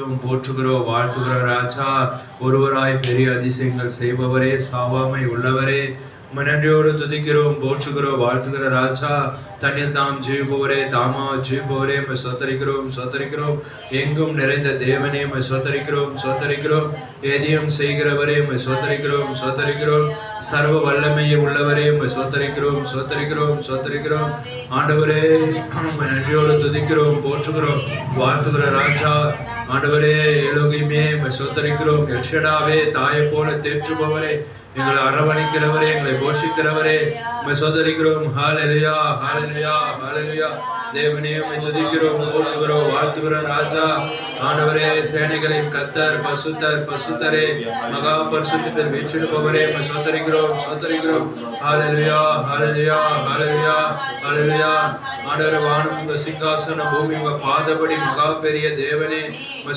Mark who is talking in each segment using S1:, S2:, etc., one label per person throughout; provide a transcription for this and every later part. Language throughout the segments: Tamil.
S1: துதிக்கிறோம், போற்றுகிறோம், வாழ்த்துகிறோம் ராஜா. ஒருவராய் பெரிய அதிசயங்கள் செய்பவரே, சாவாமை உள்ளவரே, நன்றியோடு துதிக்கிறோம், போற்றுகிறோம், வாழ்த்துகிற ராஜா. தண்ணீர் தாம் ஜீவிப்பவரே, தாமா ஜீவிப்பவரே, சோத்தரிக்கிறோம், சோத்தரிக்கிறோம். எங்கும் நிறைந்த தேவனே, சோத்தரிக்கிறோம், சோத்தரிக்கிறோம். எதையும் செய்கிறவரே, சோத்தரிக்கிறோம், சோத்தரிக்கிறோம். சர்வ வல்லமையை உள்ளவரே, சோத்தரிக்கிறோம், சோத்தரிக்கிறோம், சோத்தரிக்கிறோம். ஆண்டவரே, நன்றியோடு துதிக்கிறோம், போற்றுகிறோம், வாழ்த்துகிற ராஜா. ஆண்டவரே, எலோகிமே, சோத்தரிக்கிறோம். எல்ஷடாவே, தாயை போல தேற்றுபவரே, எங்களை அரவணைக்கிறவரே, எங்களை போஷிக்கிறவரே, சோதரிக்கிறோம். ஹல்லேலூயா, ஹல்லேலூயா, ஹல்லேலூயா. தேவனே, துதிக்கிறோம், போற்றுகிறோம், வாழ்த்துகிறோம் ராஜா. ஆண்டவரே, சேனைகளின் கர்த்தர், பசுத்தர், பசுத்தரே, மகா பரிசுத்தத்தில் வீற்றிருப்பவரே, சோதரிக்கிறோம், சோதரிக்கிறோம். ஹல்லேலூயா, ஹல்லேலூயா, ஹல்லேலூயா, ஹல்லேலூயா. ஆண்டவரே, வானம் உங்க சிங்காசனம், பூமி உங்க பாதபடி, மகா பெரிய தேவனே,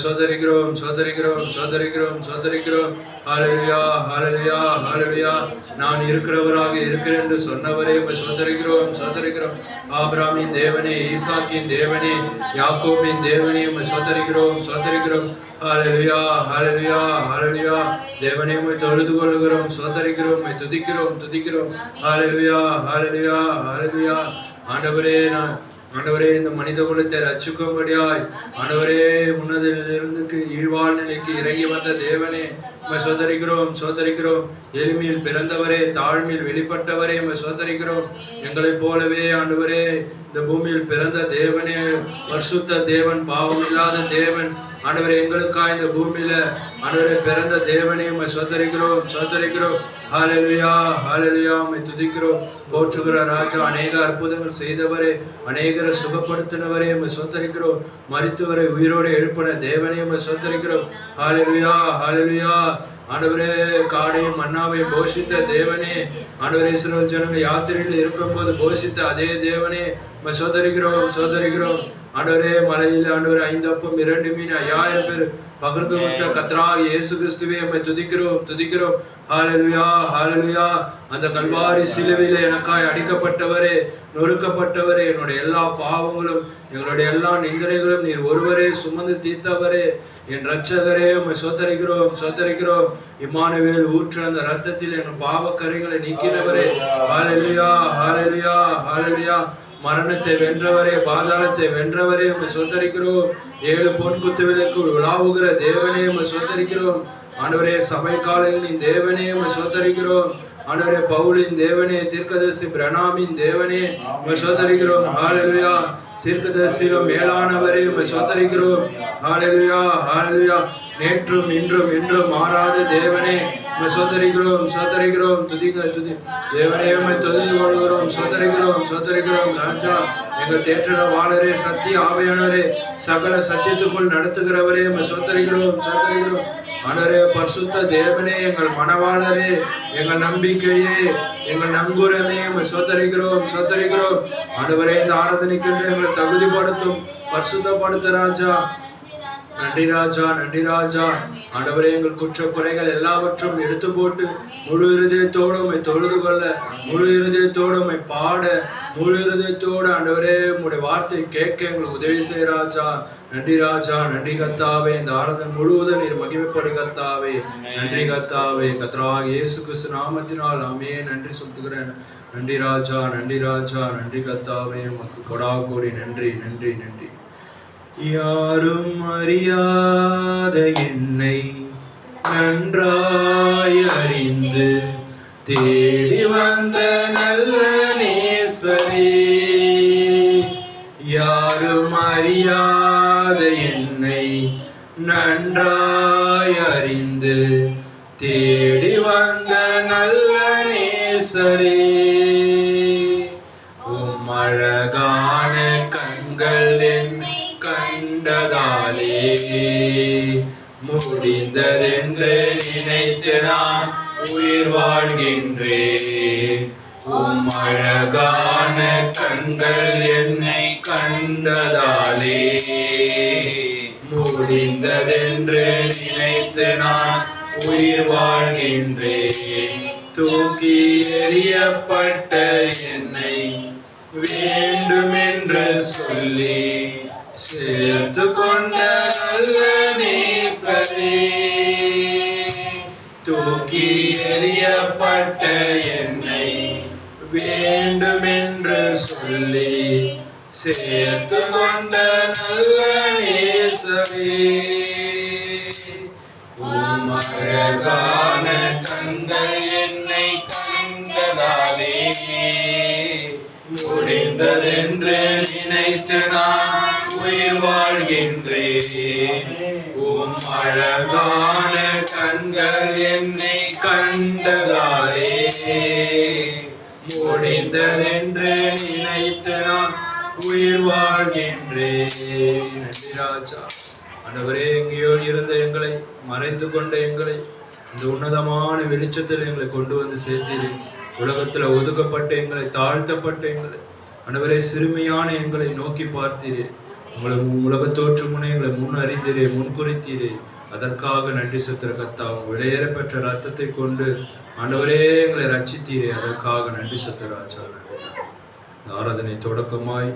S1: சோதரிக்கிறோம், சோதரிக்கிறோம், சோதரிக்கிறோம், சோதரிக்கிறோம். ஹல்லேலூயா, ஹல்லேலூயா, ஹல்லேலூயா. நான் இருக்கிறவராக இருக்கிறேன் என்று சொன்னவரே, சோதரிக்கிறோம், சோதரிக்கிறோம். ஆபிரகாமின் தேவனே, ஈசாக்கின் தேவனே, யாக்கோபின் தேவனே, சோதரிக்கிறோம், சோதரிக்கிறோம். ஹல்லேலூயா, ஹல்லேலூயா, ஹல்லேலூயா. தேவனே, தொழுது கொள்கிறோம், சோதரிக்கிறோம், துதிக்கிறோம், துதிக்கிறோம். ஹல்லேலூயா, ஹல்லேலூயா, ஹல்லேலூயா. ஆண்டவரே, இந்த மனித குலத்தை ரட்சிக்கும்படியாய் ஆண்டவரே, உன்னதிலிருந்து ஈழ்வாழ் நிலைக்கு இறங்கி வந்த தேவனே, சோதரிக்கிறோம், சோதரிக்கிறோம். எளிமையில் பிறந்தவரே, தாழ்மையில் வெளிப்பட்டவரே, சோதரிக்கிறோம். எங்களைப் போலவே ஆண்டவரே, இந்த பூமியில் பிறந்த தேவனே, பரிசுத்த தேவன், பாவம் இல்லாத தேவன், ஆண்டவரே, எங்களுக்காக இந்த பூமியில ஆண்டவரே பிறந்த தேவனே, சோதரிக்கிறோம், சோதரிக்கிறோம். ஹல்லேலூயா, ஹல்லேலூயா. துதிக்கிறோம், போற்றுகிற ராஜா. அநேக அற்புதங்கள் செய்தவரே, அநேகரை சுகப்படுத்தினவரே, சோதரிக்கிறோம். மரித்தவரை உயிரோடு எழுப்பின தேவனே, சோதரிக்கிறோம். ஹல்லேலூயா, ஹல்லேலூயா. ஆண்டவரே, காடை மன்னாவை போஷித்த தேவனே, ஆண்டவரே, இஸ்ரவேல் ஜனங்கள் யாத்திரையில் இருக்கும்போது போஷித்த அதே தேவனே, சோதரிக்கிறோம், சோதரிக்கிறோம். ஆண்டவரே, மலையில் ஆண்டவரே 5 அப்பம் 2 மீன் 5000 பேர் பகிர்ந்து கொடுத்த கர்த்தராகிய இயேசு கிறிஸ்துவே, துதிக்கிறோம், துதிக்கிறோம். ஹல்லேலூயா, ஹல்லேலூயா. அந்த கல்வாரி சிலுவையிலே எனக்காய் அடிக்கப்பட்டவரே, நொறுக்கப்பட்டவரே, என்னுடைய எல்லா பாவங்களும், எங்களுடைய எல்லா நிந்தனைகளும் நீர் ஒருவரே சுமந்து தீர்த்தவரே, என் இரட்சகரே, சோதரிக்கிறோம், சோதரிக்கிறோம். இம்மானுவேல் ஊற்று அந்த ரத்தத்தில் என் பாவக்கரைகளை நீக்கினவரே, ஹல்லேலூயா, ஹல்லேலூயா, ஹல்லேலூயா. மரணத்தை வென்றவரே, பாதாளத்தை வென்றவரே, சோதரிக்கிறோம். 7 பொன் குத்து விளக்கு விழாவுகிற தேவனே, சோதரிக்கிறோம். ஆண்டவரே, சபை காலங்களின் தேவனே, சோதரிக்கிறோம். ஆண்டவரே, பவுலின் தேவனே, தீர்க்கதரிசி பிரணாமின் தேவனே, சோதரிக்கிறோம். ஹல்லேலூயா. தீர்க்கதரிசியிலும் மேலானவரே, சோதரிக்கிறோம். ஹல்லேலூயா, ஹல்லேலூயா. நேற்றும் இன்றும் என்றும் மாறாத தேவனே, சோதரிக்கிறோம், சோதரிக்கிறோம். தேவனே, துதித்து கொள்கிறோம், சோதரிக்கிறோம், சோதரிக்கிறோம். ராஜா, எங்கள் தேற்றவாளரே, சத்திய ஆவியானவரே, சகல சத்தியத்துக்குள் நடத்துகிறவரே, சோதரிக்கிறோம், சோதரிக்கிறோம். ஆண்டவரே, பரிசுத்த தேவனே, எங்கள் மனவாளரே, எங்கள் நம்பிக்கையே, எங்கள் நங்கூரமே, சோதரிக்கிறோம், சோதரிக்கிறோம். ஆண்டவரே, இந்த ஆராதனைக்கு எங்களை தகுதிப்படுத்தும், பரிசுத்தப்படுத்த ராஜா. நன்றி ராஜா, நன்றி ராஜா. ஆண்டவரே, எங்கள் குற்ற குறைகள் எல்லாவற்றும் எடுத்து போட்டு முழு இருதயத்தோடு தொழுது கொள்ள, முழு இருதயத்தோடு பாட, முழு இருதயத்தோடு ஆண்டவரே உங்களுடைய வார்த்தை கேட்க எங்களுக்கு உதவி செய்ய ராஜா. நன்றி ராஜா, நன்றி கர்த்தாவே. இந்த ஆராதனை முழுவதும் நீர் மகிமைப்படு கர்த்தாவே. நன்றி கர்த்தாவே. கர்த்தராகிய இயேசு கிறிஸ்து நாமத்தினால் ஆமென். நன்றி சொல்லுகிறேன். நன்றி ராஜா, நன்றி ராஜா, நன்றி கர்த்தாவே. உமக்கு கொடா கோடி நன்றி, நன்றி, நன்றி. யாரும் அறியாத என்னை நன்றாய் அறிந்து தேடி வந்த நல்ல நேசரே, யாரும் அறியாத என்னை நன்றாய் அறிந்து தேடி வந்த நல்ல நேசரே, உம் அழகான கண்கள் என்னை கண்டதாலே முடிந்ததென்று நினைத்து நான் உயிர் வாழ்கின்றேன். உம் அழகான கண்கள் என்னை கண்டதாலே முடிந்ததென்று நினைத்து நான் உயிர் வாழ்கின்றேன். தூக்கி எறியப்பட்ட என்னை வேண்டுமென்று சொல்லி சேர்த்து கொண்ட நல்ல நேசரே, தூக்கி எறியப்பட்ட என்னை வேண்டுமென்று சொல்லி சேர்த்து கொண்ட நல்ல நேசரே, உம் அழகான கண்கள் என்னை கண்டதாலே முடிந்ததென்று நினைத்து நான் உயிர் வாழ்கின்றேன். உம் அழகான கண்கள் என்னை கண்டதாலே முடிந்ததென்று நினைத்து நான் உயிர் வாழ்கின்றேன். நன்றி ராஜா. ஆண்டவரே, எங்கேயோ இருந்த எங்களை, மறைந்து கொண்ட எங்களை இந்த உன்னதமான வெளிச்சத்தில் எங்களை கொண்டு வந்து சேர்த்தீரே. உலகத்துல ஒதுக்கப்பட்ட எங்களை, தாழ்த்தப்பட்ட எங்களை, ஆண்டவரே சிறுமையான எங்களை நோக்கி பார்த்தீரே. உலக தோற்று முனை எங்களை முன்னறிந்தீரே, முன்குறித்தீரே. அதற்காக நன்றி செலுத்துகிற கர்த்தாவே, விலையேற பெற்ற ரத்தத்தை கொண்டு ஆண்டவரே எங்களை ரட்சித்தீரே. அதற்காக நன்றி செலுத்துகிற ராஜா. ஆராதனை தொடக்கமாய்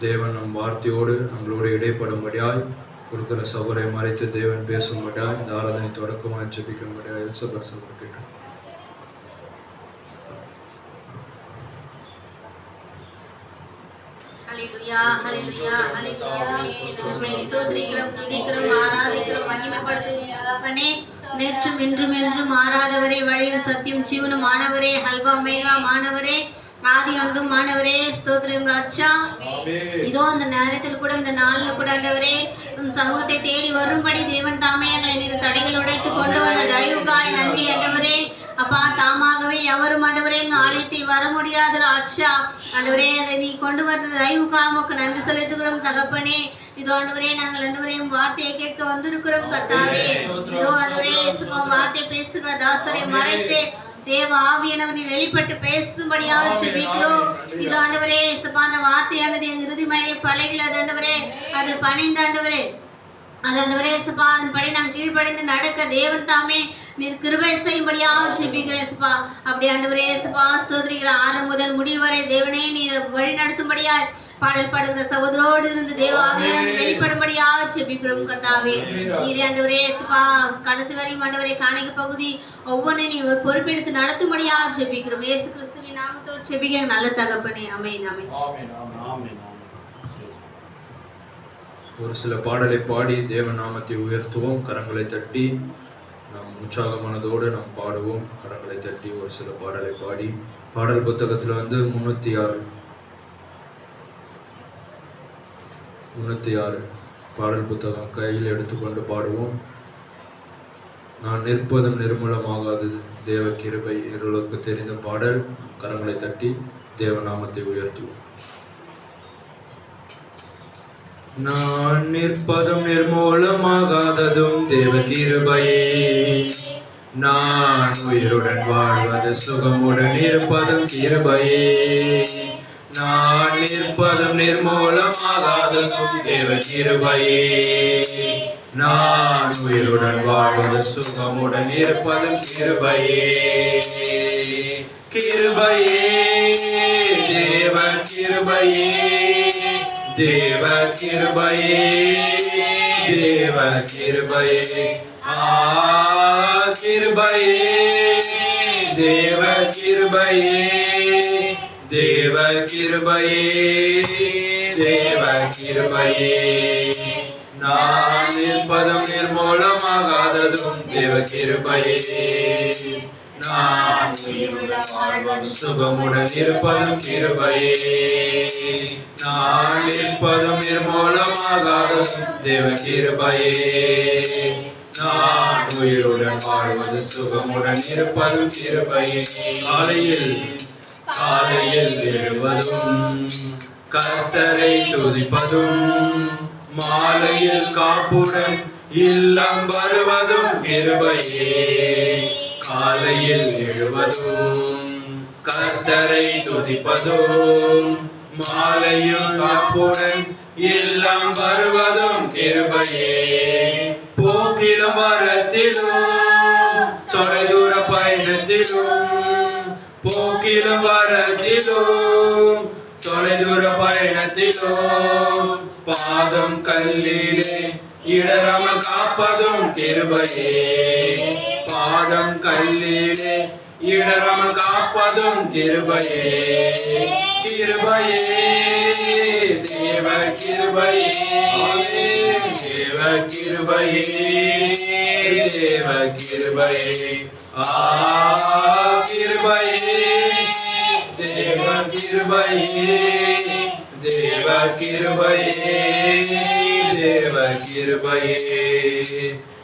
S1: தேவன் நம் வார்த்தையோடு நம்மளோடு இடைப்படும்படியாய் கொடுக்கிற சபரை மறைத்து தேவன் பேசும்படியாய் இந்த ஆராதனை தொடக்கமாய் ஜெபிக்கும்படியாய் எல்சபர் சபர் கேட்டோம்.
S2: ஹல்லேலூயா, ஹல்லேலூயா, ஹல்லேலூயா. உம்மை ஸ்தோத்திரிக்கிறோம், துதிக்கிறோம், ஆராதிக்கிறோம், மகிமைப்படுத்துகிறோம். நேற்றும் இன்றும் என்றும் மாறாதவரே, வழியும் சத்தியம் ஜீவனும் ஆனவரே, அல்பா ஒமேகா மானவரே, ஆதி அந்தும் மாணவரே, ஸ்தோத்திரம் ராஜா. இதோ அந்த நேரத்தில் கூட, இந்த நாள்ல கூட ஆண்டவரே உம் சமூகத்தை தேடி வரும்படி தேவன் தாமே எங்களை நீர் தடைகள் உடைத்து கொண்டு வந்த தயவுக்காய் நன்றி ஆண்டவரே. அப்பா, தாமாகவே எவரும் ஆண்டவரே எங்க ஆலயத்தை வர முடியாது ராஜா. ஆண்டவரே, அதை நீ கொண்டு வந்த தயவுக்காக உமக்கு நன்றி செலுத்துகிறோம் தகப்பனே. இதோ ஆண்டவரே, நாங்கள் ஆண்டவரே வார்த்தையை கேட்க வந்திருக்கிறோம் கர்த்தாவே. இதோ ஆண்டவரே வார்த்தை பேசுகிற தாசரை மறைத்து தேவ ஆவியானவர் நீ வெளிப்பட்டு பேசும்படியாக ஜெபிக்கிறோம். இது ஆண்டவரே அந்த வார்த்தையானது எங்க இறுதிமையை பழகிறது ஆண்டவரே. அது பணிந்த ஆண்டவரே, அது ஆண்டவரே சப்பா அதன்படி நாங்கள் கீழ்ப்படைந்து நடக்க தேவன் தாமே நீர் கிருபை செய்யும்படியாக ஜெபிக்கிறேன் சப்பா. அப்படி ஆண்டவரே சப்பா ஸ்தோத்திரிக்கிற ஆரம்பம் முதல் முடிவு வரை தேவனே நீர் வழி நடத்தும்படியாய் பாடல் பாடுகிற சகோதரோடு இருந்து தேவாவியானவரை வெளிப்படும்படியாக ஜெபிக்கிறோம் கர்த்தாவே. நீர் ஆண்டவரே சப்பா கடைசி வரையும் ஆண்டவரே காணிக்கை பகுதி ஒவ்வொன்றையும் நீ ஒரு பொறுப்பெடுத்து நடத்தும்படியாக ஜெபிக்கிறோம். இயேசு கிறிஸ்துவின் நாமத்தோடு ஜெபிக்கிற நல்ல தகப்பனே, ஆமென், ஆமென்.
S1: ஒரு சில பாடலை பாடி தேவ நாமத்தை உயர்த்துவோம். கரங்களை தட்டி நாம் உற்சாகமானதோடு நாம் பாடுவோம். கரங்களை தட்டி ஒரு சில பாடலை பாடி, பாடல் புத்தகத்துல 306 பாடல் புத்தகம் கையில் எடுத்துக்கொண்டு பாடுவோம். நான் நிற்பதும் நிர்மூலமாகாதது தேவ கிருபை இருளுக்கு தெரிந்த பாடல். கரங்களை தட்டி தேவ நாமத்தை உயர்த்துவோம். நான் நிற்பதும் நிர்மூலமாகாததும் தேவ கிருபையே, நான் உயிருடன் வாழ்வது சுகமுடன் இருப்பதும் கிருபையே. நான் நிற்பதும் நிர்மூலமாகாததும் தேவ கிருபையே, நான் உயிருடன் வாழ்வது சுகமுடன் இருப்பதும் கிருபையே. கிருபையே, தேவ கிருபையே, தேவ கிருபையே, தேவ கிருபையே, கிருபையே, தேவ கிருபையே, தேவ கிருபையே, தேவ கிருபையே. நான் நிற்பதும் நிர்மூலமாகாததும் தேவ கிருபையே, நான் சுகமுடன் இருப்பதும் கிருபையே. நான் நிற்பதும் நிர்மூலமாகாததும் தேவ கிருபையே, நான் உயிருடன் வாழ்வது சுகமுடன் இருப்பதும் கிருபையே. காலையில் எழுவதும் கர்த்தரை துதிப்பதும், மாலையில் காப்புடன் இல்லம் வருவதும் கிருபையே. காலையில் எழுவதும் கர்த்தரை துதிப்பதும், மாலையில் காப்புடன் இல்லம் வருவதும் கிருபையே. போக்கிலும் வரத்திலும் தொலைதூர பயணத்திலும், போக்கிலும் வரத்திலும் தொலைதூர பயணத்திலும், பாதம் கல்லிலே இடராமல் காப்பதும் கிருபையே. பாதம் கல்லிலே இடராமல் காப்பதும் கிருபையே. கிருபையே தேவ கிருபையே. தேவ கிருபையே தேவ கிருபையே. கிருபையே தேவ கிருபையே. தேவ கிருபையே தேவ கிருபையே.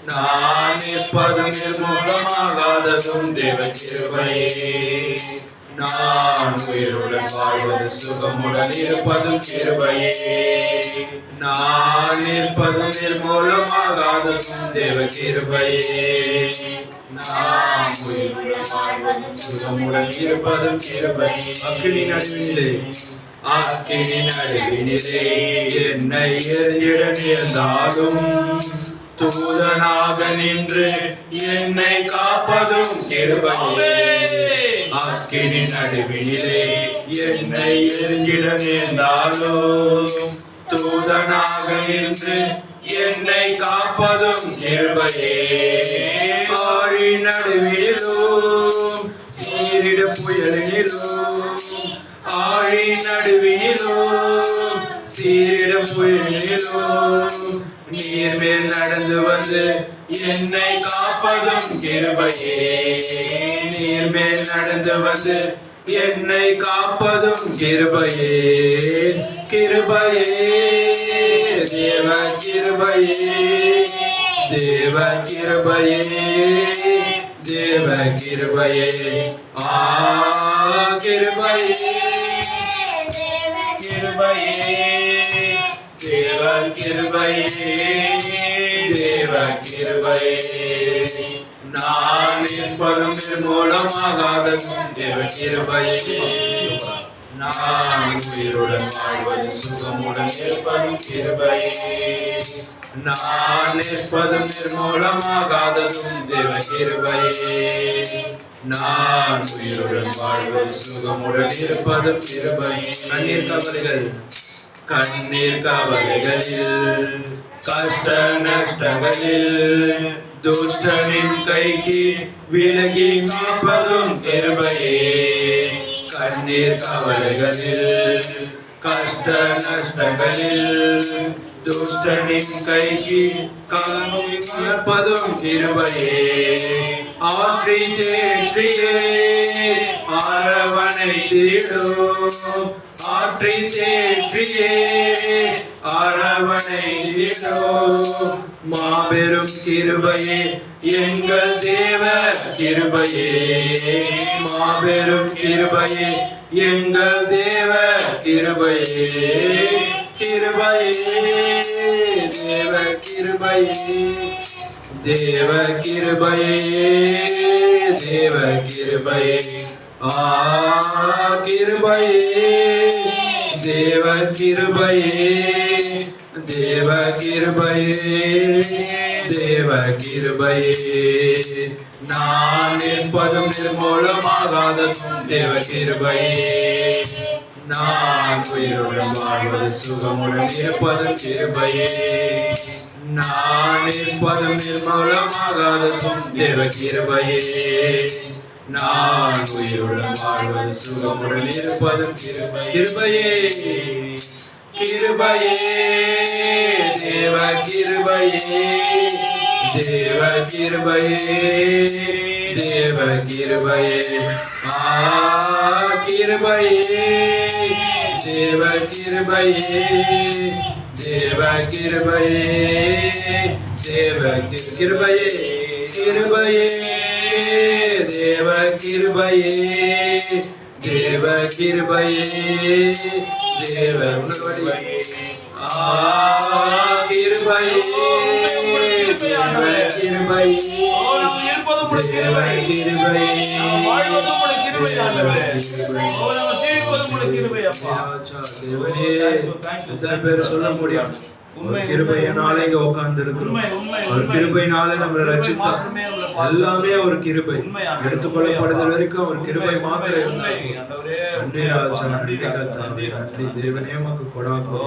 S1: நான் நிற்பதும் நிர்மூலமாகாததும் தேவ கிருபையே. நான் உயிருடன் வாழ்வது சுகமுடன் இருப்பதும் கிருபையே. நான் நிற்பதும் நிர்மூலமாகாததும் தேவ கிருபையே. நான் உயிருடன் வாழ்வது சுகமுடன் இருப்பதும் கிருபையே. அக்கினி நடுவினிலே அக்கினி நடுவினிலே என்னை எரிந்திட நேர்ந்தாலும் தூதனாக நின்று என்னை காப்பதும் கிருபையே. அக்கினி நடுவினிலே என்னை எரிந்திட நேர்ந்தாலும் தூதனாக நின்று என்னை காப்பதும் கிருபையே. ஆழி நடுவினிலும் சீரிட புயலினிலும் ஆழி நடுவினிலும் சீரிட புயலினிலும் நீர் மேல் நடந்து வந்து என்னை காப்பதும் கிருபையே. நீர் மேல் நடந்து வந்து என்னை காப்பதும் கிருபையே. கிருபையே தேவ கிருபையே. தேவ கிருபையே தேவ கிருபையே. கிருபையே கிருபையே தேவ கிருபையே. தேவ கிருபையே. நான் நிற்பதும் நிர்மூலமாகாததும் தேவ கிருபையே. நான் உயிருடன் வாழ்வது சுகமுடன் இருப்பதும் கிருபையே. நான் நிற்பதும் நிர்மூலமாகாததும் தேவ கிருபையே. நான் உயிருடன் வாழ்வது சுகமுடன் இருப்பதும் கிருபையே. கண்ணீர் கவலைகள் கண்ணீர் கவலைகளில் கஷ்ட நஷ்டங்களில் துஷ்டனின் கைக்கு விலகி மீட்பதும் கிருபையே. கண்ணீர் கவலைகளில் கஷ்ட நஷ்டங்களில் துஷ்டனின் கைக்கு கலங்கி மீட்பதும் கிருபையே. ஆற்றி தேற்றியே அரவணை தீடும். ஆற்றி தேற்றியே அரவணை தீடும். மாபெரும் கிருபையே எங்கள் தேவ கிருபையே. மாபெரும் கிருபையே எங்கள் தேவ கிருபையே. கிருபையே தேவ கிருபையே. தேவ கிருபையே தேவ கிருபையே. கிருபையே தேவ கிருபையே. தேவ கிருபையே தேவ கிருபையே. நான் நிற்பதும் நிர்மூலமாகாததும் தேவ கிருபையே. நான் உயிருடன் வாழ்வது சுகமுடன் இருப்பதும் கிருபையே. நான் நிற்பதும் நிர்மூலமாகாததும் தேவ கிருபையே. நான் உயிருடன் வாழ்வது சுகமுடன் இருப்பதும் கிருபையே. கிருபையே தேவ கிருபையே. தேவ கிருபையே தேவ கிருபையே. கிருபையே தேவ கிருபையே. தேவ கிருபையே தேவ கிருபையே. கிருபையே தேவ கிருபையே. தேவ கிருபையே தேவ கிருபையே. கிருபையே தேவ கிருபையே. சொல்ல முடியும். கிருபையினால இங்க உட்கார்ந்து இருக்கிறோம். ஒரு கிருபையினால நம்மளை ரட்சித்தார். எல்லாமே ஒரு கிருபை. எடுத்துக்கொள்ளப்படுதல் வரைக்கும் ஒரு கிருபை மாத்திரம். நன்றி ராஜா, நன்றி கர்த்தாவே, நன்றி தேவனே, உமக்கு கொடாக்கோ.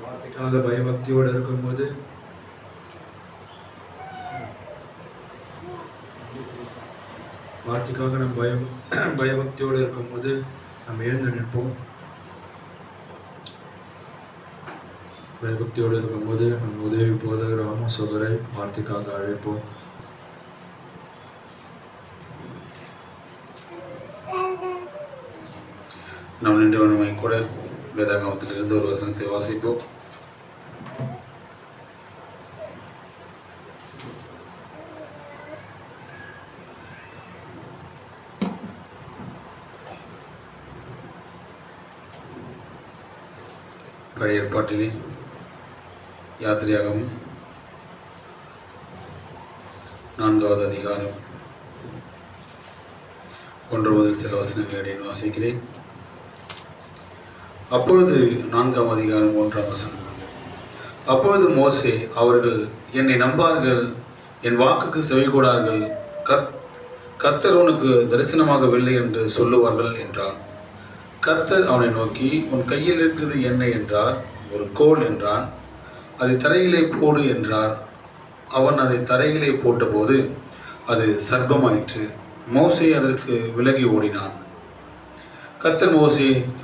S1: வார்த்தைக்காக பயபக்தியோடு இருக்கும்போது நம்ம பயபக்தியோடு இருக்கும்போது நம்ம எழுந்து நிற்போம். பயபக்தியோடு இருக்கும்போது நம் உதவி போதகர் ஆமோசகரை வார்த்தைக்காக அழைப்போம்.
S3: நாம் நின்றவனுமை கூட வேதாகமத்திலிருந்து ஒரு வசனத்தை வாசிப்போம். பழைய ஏற்பாட்டிலே யாத்திரையாகவும் 4வது அதிகாரம் 1 முதல் சில வசனங்களை வாசிக்கிறேன். அப்பொழுது 4ஆம் அதிகாரம் 1ஆம் வசனம். அப்பொழுது மோசே, அவர்கள் என்னை நம்பார்கள், என் வாக்குக்கு செவிகூடார்கள், கர்த்தர் உனக்கு தரிசனமாகவில்லை என்று சொல்லுவார்கள் என்றான். கர்த்தர் அவனை நோக்கி, உன் கையில் இருக்கிறது என்ன என்றார். ஒரு கோல் என்றான். அதை தரையிலே போடு என்றார். அவன் அதை தரையிலே போட்டபோது அது சர்ப்பமாயிற்று. மோசே அதற்கு விலகி ஓடினான்.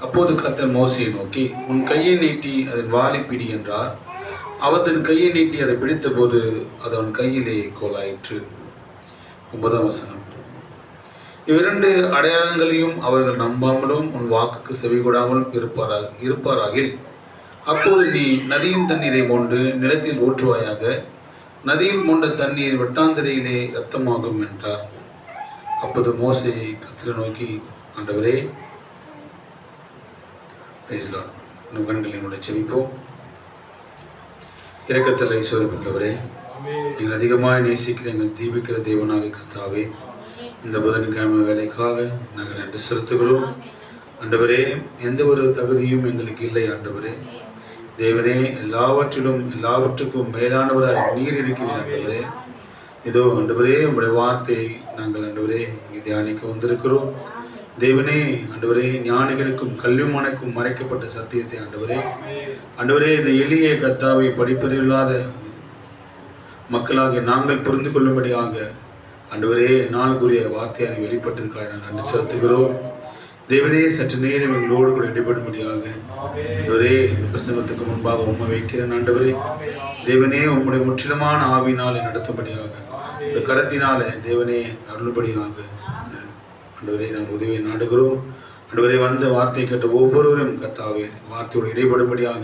S3: அப்போது கர்த்தர் மோசையை நோக்கி, உன் கையை நீட்டி அதன் வாலை பிடி என்றார். அவர் தன் கையை நீட்டி அதை பிடித்தபோது அது அவன் கையிலே கோலாயிற்று. 9ஆம் வசனம். இவ்விரண்டு அடையாளங்களையும் அவர்கள் நம்பாமலும் உன் வாக்குக்கு செவிகொடாமலும் இருப்பாராகில், அப்போது நீ நதியின் தண்ணீரை மொண்டு நிலத்தில் ஊற்றுவாயாக. நதியில் மொண்ட தண்ணீர் வெட்டாந்திரையிலே இரத்தமாகும் என்றார். அப்போது மோசே கர்த்தரை நோக்கி, ஆண்டவரே, நம் கண்களினுடைய செவிப்போம். இரக்கத்தில் ஐஸ்வர்யமுள்ளவரே, எங்கள் அதிகமாக நேசிக்கிற எங்கள் தீபிக்கிற தேவனாக கர்த்தாவே, இந்த புதன்கிழமை வேலைக்காக நாங்கள் நன்றி செலுத்துகிறோம். ஆண்டவரே, எந்த ஒரு தகுதியும் எங்களுக்கு இல்லை. ஆண்டவரே தேவனே, எல்லாவற்றுக்கும் மேலானவராய் நீர் இருக்கிறீர். ஆண்டவரே, இதோ ஆண்டவரே, உங்களுடைய வார்த்தையை நாங்கள் ஆண்டவரே இங்கே தியானிக்க வந்திருக்கிறோம். தேவனே, ஆண்டவரே, ஞானிகளுக்கும் கல்விமானுக்கும் மறைக்கப்பட்ட சத்தியத்தை ஆண்டவரே இந்த எளிய கர்த்தாவை படிப்பறிவில்லாத மக்களாகிய நாங்கள் புரிந்து கொள்ளும்படியாக ஆண்டவரே நாளுக்குரிய வார்த்தையாக வெளிப்பட்டதுக்காக நாங்கள் நன்றி செலுத்துகிறோம். தேவனே, சற்று நேரம் எங்களோடு கூட இடைபடும்படியாக ஆண்டவரே இந்த பிரசங்கத்துக்கு முன்பாக உண்மை வைக்கிறேன். ஆண்டவரே தேவனே, உம்முடைய முற்றிலுமான ஆவியினாலே நடத்தும்படியாக, இந்த கரத்தினாலே தேவனே அருள்படியாக ஆண்டவரே நாங்கள் உதவியை நாடுகிறோம். ஆண்டவரே, வந்த வார்த்தையை கேட்ட ஒவ்வொருவரும் கர்த்தாவே வார்த்தையோடு இடைபடும்படியாக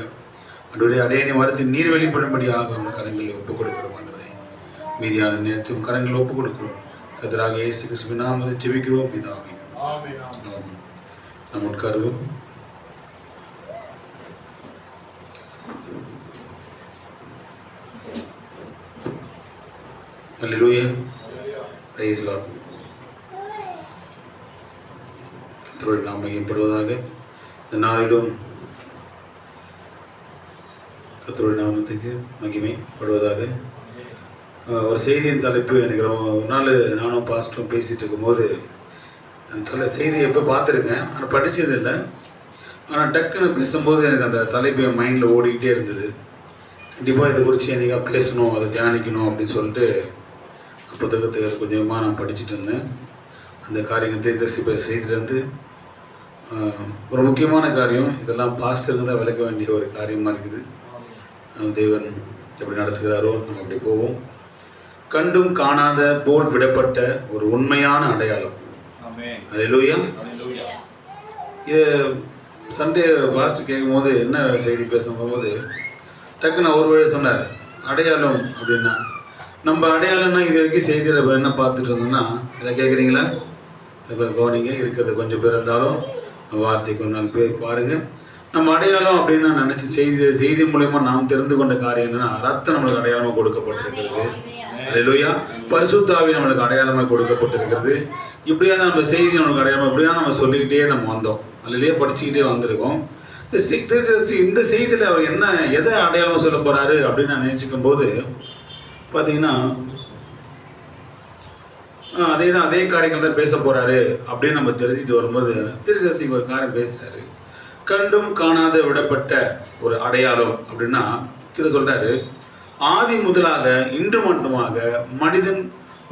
S3: ஆண்டவரே அடையணி வார்த்தை நீர் வெளிப்படும்படியாக உங்கள் கரங்களில் ஒப்புக் கொடுக்கிறோம். ஆண்டவரே மீதியான நேரத்தையும் கரங்களில் ஒப்புக் கொடுக்கிறோம். கர்த்தராக இயேசு கிறிஸ்துவின் நாமத்தில் ஜெபிக்கிறோம் பிதாவே. ஆமென். நாம் உட்காருவோம். ஹல்லேலூயா. Praise lord. கர்த்தருடைய நாமம் மகிமைப்படுவதாக. இந்த நாளிலும் கர்த்தருடைய நாமத்துக்கு மகிமைப்படுவதாக. ஒரு செய்தியின் தலைப்பு எனக்கு ஒரு நாள் நானும் பாஸ்டரும் பேசிகிட்டு இருக்கும்போது அந்த செய்தியை எப்போ பார்த்துருக்கேன், ஆனால் படித்ததில்லை. ஆனால் டக்குன்னு பேசும்போது எனக்கு அந்த தலைப்பு என் மைண்டில் ஓடிக்கிட்டே இருந்தது. கண்டிப்பாக இதை குறித்து என்னைக்காக பேசணும், அதை தியானிக்கணும் அப்படின்னு சொல்லிட்டு புத்தகத்தை கொஞ்சமாக நான் படிச்சுட்டு இருந்தேன். அந்த காரியத்தை செய்திலேருந்து ஒரு முக்கியமான காரியம், இதெல்லாம் பாஸ்டருக்கு தான் விளக்க வேண்டிய ஒரு காரியமாக இருக்குது. தேவன் எப்படி நடத்துகிறாரோ நம்ம அப்படி போவோம். கண்டும் காணாத போல் விடப்பட்ட ஒரு உண்மையான அடையாளம். ஹல்லேலூயா. இது சண்டே பாஸ்டர் கேட்கும் போது என்ன செய்தி பேசும்போது டக்குன்னு ஒரு வழி சொன்னார், அடையாளம் அப்படின்னா. நம்ம அடையாளம்னா இது வரைக்கும் செய்தியில் என்ன பார்த்துட்டு இருந்தோம்னா, இதை கேட்குறீங்களா? இப்போ கவனிங்க, இருக்கிறது கொஞ்சம் பேர் இருந்தாலும் வார்த்தை கொஞ்ச நாள் பேர் பாருங்கள். நம்ம அடையாளம் அப்படின்னு நினச்சி செய்தி மூலயமா நாம் தெரிந்து கொண்ட காரியம் என்னன்னா, ரத்தம் நம்மளுக்கு அடையாளமாக கொடுக்கப்பட்டிருக்கிறது. ஹல்லேலூயா. பரிசுத்த ஆவி நம்மளுக்கு அடையாளமாக கொடுக்கப்பட்டிருக்கிறது. இப்படியா நம்ம செய்தி நம்மளுக்கு அடையாளமாக இப்படியா நம்ம சொல்லிக்கிட்டே நம்ம வந்தோம். அல்லையா படிச்சுக்கிட்டே வந்திருக்கோம். இந்த செய்தியில் அவர் என்ன எதை அடையாளமாக சொல்ல போகிறாரு அப்படின்னு நான் நினச்சிக்கும் போது பார்த்தீங்கன்னா, அதே காரியங்கள் தான் பேச போகிறாரு அப்படின்னு நம்ம தெரிஞ்சுட்டு வரும்போது தீர்க்கதரிசி ஒரு காரியம் பேசுகிறாரு. கண்டும் காணாத விடப்பட்ட ஒரு அடையாளம் அப்படின்னா திரு சொல்றாரு, ஆதி முதலாக இன்று மட்டுமாக மனிதன்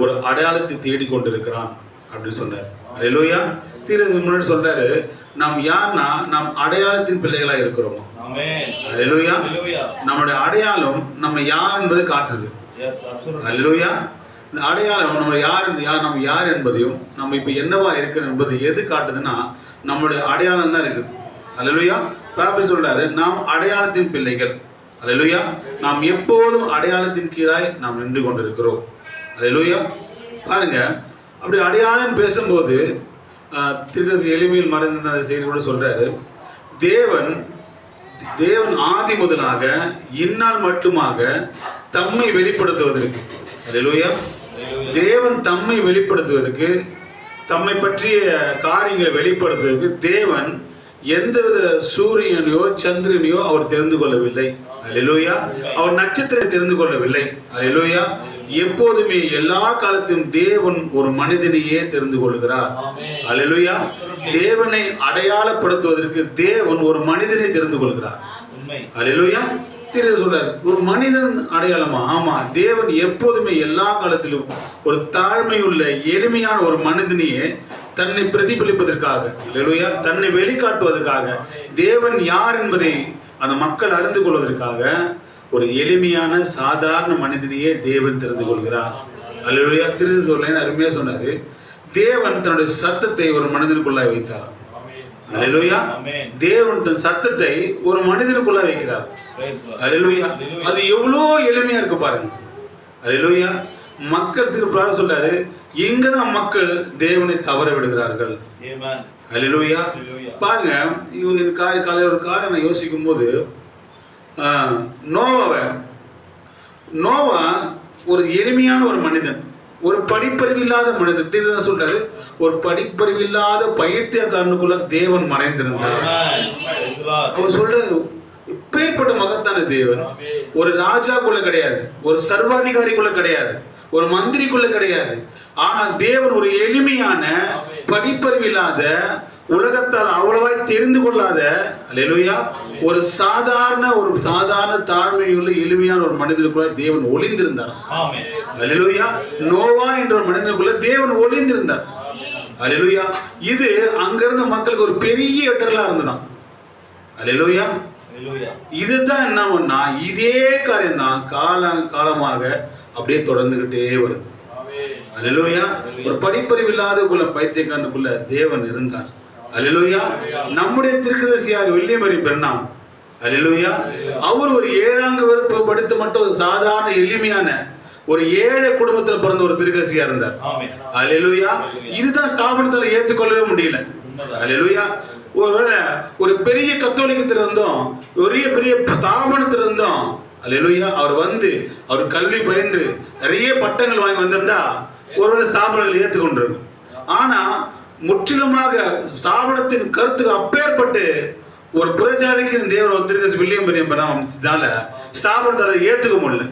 S3: ஒரு அடையாளத்தை தேடிக்கொண்டிருக்கிறான் அப்படின்னு சொன்னார். அல்லேலூயா. திரு முன்னாடி சொல்றாரு, நாம் யார்னா நாம் அடையாளத்தின் பிள்ளைகளா இருக்கிறோம். அல்லேலூயா. நம்முடைய அடையாளம் நம்ம யார் என்பதை காட்டுது. அல்லேலூயா. இந்த அடையாளம் நம்ம யார் என்பதையும் நம்ம இப்போ என்னவா இருக்கிறோம் என்பதை எது காட்டுதுன்னா நம்மளுடைய அடையாளம் தான் இருக்குது. அல்லேலூயா. ப்ராஃபட் சொல்றாரு, நாம் அடையாளத்தின் பிள்ளைகள். அல்லேலூயா. நாம் எப்போதும் அடையாளத்தின் கீழாய் நாம் நின்று கொண்டிருக்கிறோம். அல்லேலூயா. பாருங்க, அப்படி அடையாளம் பேசும்போது திருக்கசி எளிமையில் மறைந்த செய்தி கூட சொல்றாரு, தேவன் ஆதி முதலாக இந்நாள் மட்டுமாக தம்மை வெளிப்படுத்துவதற்கு, அல்லேலூயா, தேவன் தம்மை வெளிப்படுத்துவதற்கு, தம்மை பற்றிய காரியங்களை வெளிப்படுத்துவதற்கு தேவன் எந்தவித சூரியனையோ சந்திரனையோ அவர் தெரிந்து கொள்ளவில்லை. அல்லேலூயா. அவர் நட்சத்திரத்தை தெரிந்து கொள்ளவில்லை. அல்லேலூயா. எப்போதுமே எல்லா காலத்திலும் தேவன் ஒரு மனிதனையே தெரிந்து கொள்கிறார். அல்லேலூயா. தேவனை அடையாளப்படுத்துவதற்கு தேவன் ஒரு மனிதனை தெரிந்து கொள்கிறார். அல்லேலூயா. திரு சொல்றார், ஒரு மனிதன் அடையாளமா? ஆமா, தேவன் எப்போதுமே எல்லா காலத்திலும் ஒரு தாழ்மையுள்ள எளிமையான ஒரு மனிதனையே தன்னை பிரதிபலிப்பதற்காக, அல்லேலூயா, தன்னை வெளிக்காட்டுவதற்காக, தேவன் யார் என்பதை அந்த மக்கள் அறிந்து கொள்வதற்காக ஒரு எளிமையான சாதாரண மனிதனையே தேவன் தெரிந்து கொள்கிறார். அல்லேலூயா. திரு சொல்லேன்னு அருமையா சொன்னாரு, தேவன் தன்னுடைய சத்தத்தை ஒரு மனிதனுக்குள்ளாய் வைத்தார். அல்லேலூயா. தேவன் தன் சத்தத்தை ஒரு மனிதனுக்குள்ள வைக்கிறார். அல்லேலூயா. அது எவ்வளோ எளிமையா இருக்கு பாருங்க. அல்லேலூயா. மக்கள் திருப்பிராக சொல்றாரு, இங்கதான் மக்கள் தேவனை தவற விடுகிறார்கள். அல்லேலூயா. பாருங்க, காலையில் ஒரு காரியம் நான் யோசிக்கும் போது, நோவா ஒரு எளிமையான ஒரு மனிதன், ஒரு படிப்பறிவில்லாத மனிதன். திருதான் சொல்றாரு, ஒரு படிப்பறிவில்லாத பைத்தியக்காரனுக்குள்ள தேவன் மறைந்திருந்தார். அவர் சொல்றாரு, இப்பேற்பட்ட மகத்தான தேவன் ஒரு ராஜாக்குள்ள கிடையாது, ஒரு சர்வாதிகாரிக்குள்ள கிடையாது, ஒரு மந்திரிக்குள்ள கிடையாது. ஆனால் தேவன் ஒரு எளிமையான படிப்பறிவில்லாத, உலகத்தால் அவ்வளவாய் தெரிந்து கொள்ளாத, அல்லேலூயா, ஒரு சாதாரண தாழ்மையுள்ள எளிமையான ஒரு மனிதனுக்குள்ள தேவன் ஒளிந்திருந்தார். அல்லேலூயா. நோவா என்ற ஒரு மனிதனுக்குள்ள தேவன் ஒளிந்திருந்தார். அல்லேலூயா. இது அங்கிருந்த மக்களுக்கு ஒரு பெரிய இடரலா இருந்ததான். அல்லேலூயா. இதுதான் என்ன பண்ணா, இதே காரியம் தான் காலமாக அப்படியே தொடர்ந்துகிட்டே வருது. அல்லேலூயா. ஒரு படிப்பறிவில்லாதக்குள்ள பைத்தியக்காரனுக்குள்ள தேவன் இருந்தார். அல்லேலூயா. நம்முடைய தீர்க்கதரிசியாக வில்லியம் மேரி பிரென்னாம், அல்லேலூயா, அவர் ஒரு 7ஆம் வகுப்பு படித்து மட்டும் சாதாரண எளிமையான ஒரு ஏழை குடும்பத்தில் பிறந்த ஒரு தீர்க்கதரிசியா இருந்தார். அல்லேலூயா. இதுதான் ஸ்தாபனத்தில் ஏற்றுக்கொள்ளவே முடியல. அல்லேலூயா. ஒருவேளை ஒரு பெரிய கத்தோலிக்கத்தில் இருந்தோம், பெரிய ஸ்தாபனத்தில் இருந்தோம், அல்லேலூயா, அவர் கல்வி பயின்று நிறைய பட்டங்கள் வாங்கி வந்திருந்தா ஒருவேளை ஸ்தாபனங்கள் ஏற்றுக்கொண்டிருக்கும். ஆனா முற்றிலுமாக ஸ்தாபனத்தின் கருத்துக்கு அப்பேற்பட்டு ஒரு புறஜாதிக்கு தேவர் திருக்கசி வில்லியம் பெரியனால ஸ்தாபனத்தை ஏற்றுக்க முடியல.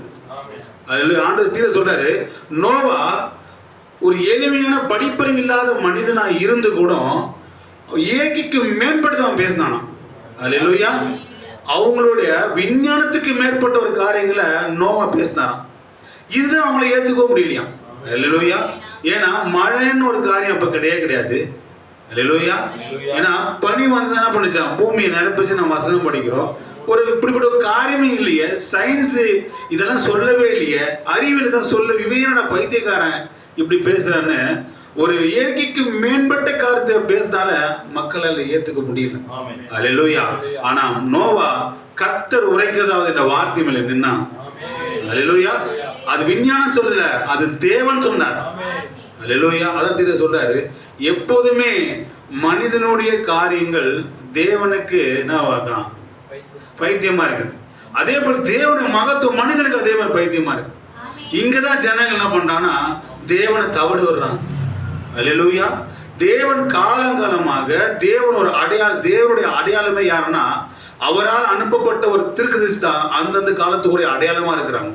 S3: ஆண்டவர் தீர சொல்றாரு, நோவா ஒரு எளிமையான படிப்பறிவு இல்லாத மனிதனா இருந்து கூட இயற்கைக்கு மேம்பட்டு அவன் பேசினானா. அல்லேலூயா. அவங்களுடைய விஞ்ஞானத்துக்கு மேற்பட்ட ஒரு காரியங்களை நோவா பேசினாராம். இதுதான் அவங்களை ஏற்றுக்க முடியலையா. அல்லேலூயா. ஏன்னா மழைன்னு ஒரு காரியம் அப்ப கிடையாது. அல்லேலூயா. ஏன்னா பனி வந்து என்ன பண்ணிச்சான், பூமியை நிரப்பிச்சு நம்ம வசனம் படிக்கிறோம். ஒரு இப்படிப்பட்ட ஒரு காரியமே இல்லையே, சயின்ஸ் இதெல்லாம் சொல்லவே இல்லையே, அறிவியல் தான் சொல்ல, இவையோட பைத்தியக்காரன் இப்படி பேசுறான்னு ஒரு இயற்கைக்கு மேம்பட்ட காரியத்தை பேசினால மக்களால் ஏத்துக்க முடியல. அல்லேலூயா. ஆனா நோவா கர்த்தர் உரைக்கிறதாவது என்ற வார்த்தை மேல நின்னா. அல்லேலூயா. அது விஞ்ஞானம் சொல்லல, அது தேவன் சொன்னார். அல்லேலூயா. அதான் தெரிய சொல்றாரு, எப்போதுமே மனிதனுடைய காரியங்கள் தேவனுக்கு என்ன பைத்தியமா இருக்குது. அதே போல தேவனுடைய மகத்துவம் மனிதனுக்கு அதே மாதிரி பைத்தியமா இருக்கு. இங்கதான் ஜனங்கள் என்ன பண்றாங்கன்னா தேவனை தவறு வர்றாங்க. அல்லேலூயா. தேவன் காலங்காலமாக தேவன் ஒரு தேவனுடைய அடையாளமே யாருன்னா அவரால் அனுப்பப்பட்ட ஒரு தீர்க்கதரிசி தான் அந்தந்த காலத்துக்குரிய அடையாளமா இருக்கிறாங்க.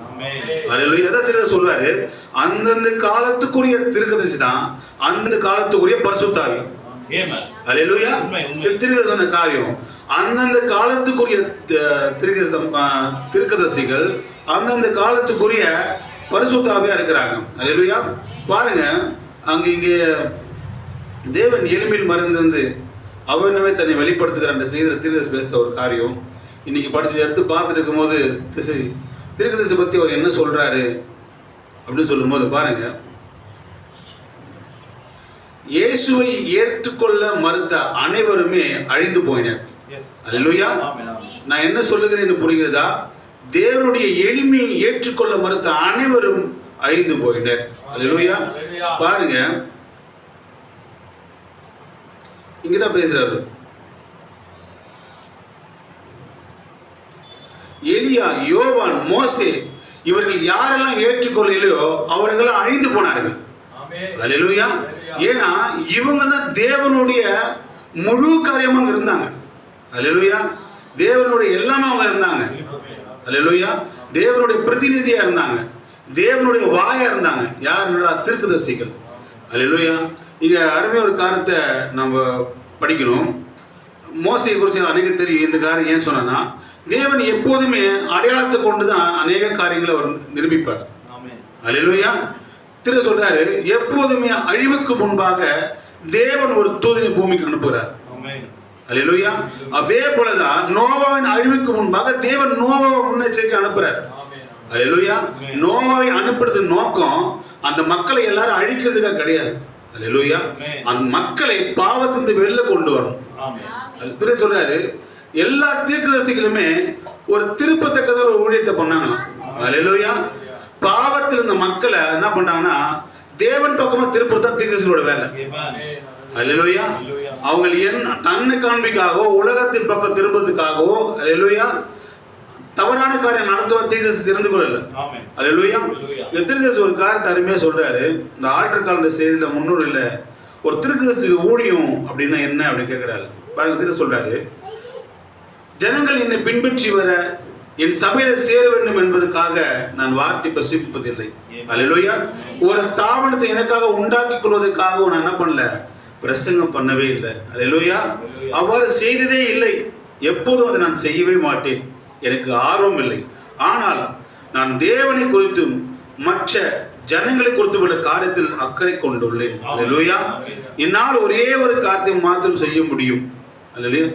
S3: அல்லேலூயா. எதை தீர்க்க சொல்றாரு, அந்தந்த காலத்துக்குரிய தீர்க்கதரிசி தான் அந்தந்த காலத்துக்குரிய பரிசுத்த ஆவி. அல்லேலூயா. தீர்க்க சொன்ன காரியம் அந்தந்த காலத்துக்குரிய தீர்க்கதரிசிகள் அந்தந்த காலத்துக்குரிய பரிசுத்த ஆவியா இருக்கிறாங்க. அல்லேலூயா. பாருங்க, அங்க இங்கே தேவன் எளிமையில் மறந்து அவனவே தன்னை வெளிப்படுத்துகிற அந்த செய்தியில தீர்க்கதரிசி பேசுற ஒரு காரியம் இன்னைக்கு படிச்சு எடுத்து பார்த்துட்டு இருக்கும்போது தீர்க்கதரிசி பத்தி அவர் என்ன சொல்றாரு அப்படின்னு சொல்லும்போது பாருங்க, இயேசுவை ஏற்றுக்கொள்ள மறுத்த அனைவருமே அழிந்து போயினர். அல்லேலூயா. நான் என்ன சொல்லுகிறேன்னு புரிகிறதா? தேவனுடைய எளிமையை ஏற்றுக்கொள்ள மறுத்த அனைவரும் அழிந்து போயினர். அல்லேலூயா. பாருங்க, இங்கதான் பேசுறாரு. எலியா, யோவான், மோசே இவர்கள் யாரெல்லாம் ஏற்றுக்கொள்ளலையோ அவர்கள் அழிந்து போனார்கள். அல்லேலூயா. ஏன்னா இவங்க தான் தேவனுடைய முழு காரியமாக இருந்தாங்க. அல்லேலூயா. தேவனுடைய எல்லாமே அவங்க இருந்தாங்க. அல்லேலூயா. தேவனுடைய பிரதிநிதியா இருந்தாங்க, தேவனுடைய வாயா இருந்தாங்க. யாருன்னா தீர்க்கதரிசிகள். அல்லேலூயா. இங்க அருமையான ஒரு காரியத்தை நம்ம படிக்கணும். மோசையை குறித்து அநேக தெரியும். இந்த காரியம் ஏன் சொன்னா, தேவன் எப்போதுமே அடையாளத்தை கொண்டுதான் அநேக காரியங்களை அவர் நிரூபிப்பார். அல்லேலூயா. திரு சொல்றாரு, எப்போதுமே அழிவுக்கு முன்பாக தேவன் ஒரு தூதனை பூமிக்கு அனுப்புகிறார். அல்லேலூயா. அதே போலதான் நோவாவின் அழிவுக்கு முன்பாக தேவன் நோவாவை முன்னெச்சரிக்கை அனுப்புறார். அல்லேலூயா. நோவாவை அனுப்புறது நோக்கம் அந்த மக்களை எல்லாரும் அழிக்கிறதுக்காக கிடையாது. அல்லேலூயா. அந்த மக்களை பாவத்திலிருந்து வெளில கொண்டு வரணும். திரு சொல்றாரு, எல்லா தீர்க்கதரிசிகளுமே ஒரு திருப்பத்தக்கத ஒரு ஊழியத்தை பண்ணாங்களாம். அல்லேலூயா. பாவத்தில் இருந்த மக்களை என்ன பண்றாங்கன்னா தேவன் பக்கமா திருப்பத்தான் தீர்க்கதரிசிகளோட வேலை. அல்லேலூயா. அவங்க என்ன தன்னை காண்பிக்காகவோ உலகத்தின் பக்கம் திருப்பதுக்காகவோ அல்லேலூயா தவறான காரியம் நடத்துவ தீர்க்கதரிசி தெரிந்து கொள்ளல. அல்லேலூயா. தீர்க்கதரிசி ஒரு காரியத்தை அருமையா சொல்றாரு. இந்த ஆல்டர் கால செய்தியில முன்னூறுல ஒரு தீர்க்கதரிசி ஊழியம் அப்படின்னா என்ன அப்படின்னு கேட்கிறாரு. பாருங்க, தீர்க்க சொல்றாரு, ஜனங்கள் என்னை பின்பற்றி வர என் சபையில சேர வேண்டும் என்பதற்காக நான் வார்த்தை பிரசிப்பதில்லை. அல்லேலூயா. ஒரு ஸ்தாபனத்தை எனக்காக உண்டாக்கி கொள்வதற்காக நான் என்ன பண்ணல, பிரசங்கம் பண்ணவே இல்லை. அல்லேலூயா. அவ்வாறு செய்ததே இல்லை. எப்போதும் அதை நான் செய்யவே மாட்டேன். எனக்கு ஆர்வம் இல்லை. ஆனால் நான் தேவனை குறித்தும் மற்ற ஜனங்களை குறித்தும் உள்ள காரியத்தில் அக்கறை கொண்டுள்ளேன். அல்லேலூயா. என்னால் ஒரே ஒரு காரியத்தை மாத்திரம் செய்ய முடியும். அல்லேலூயா.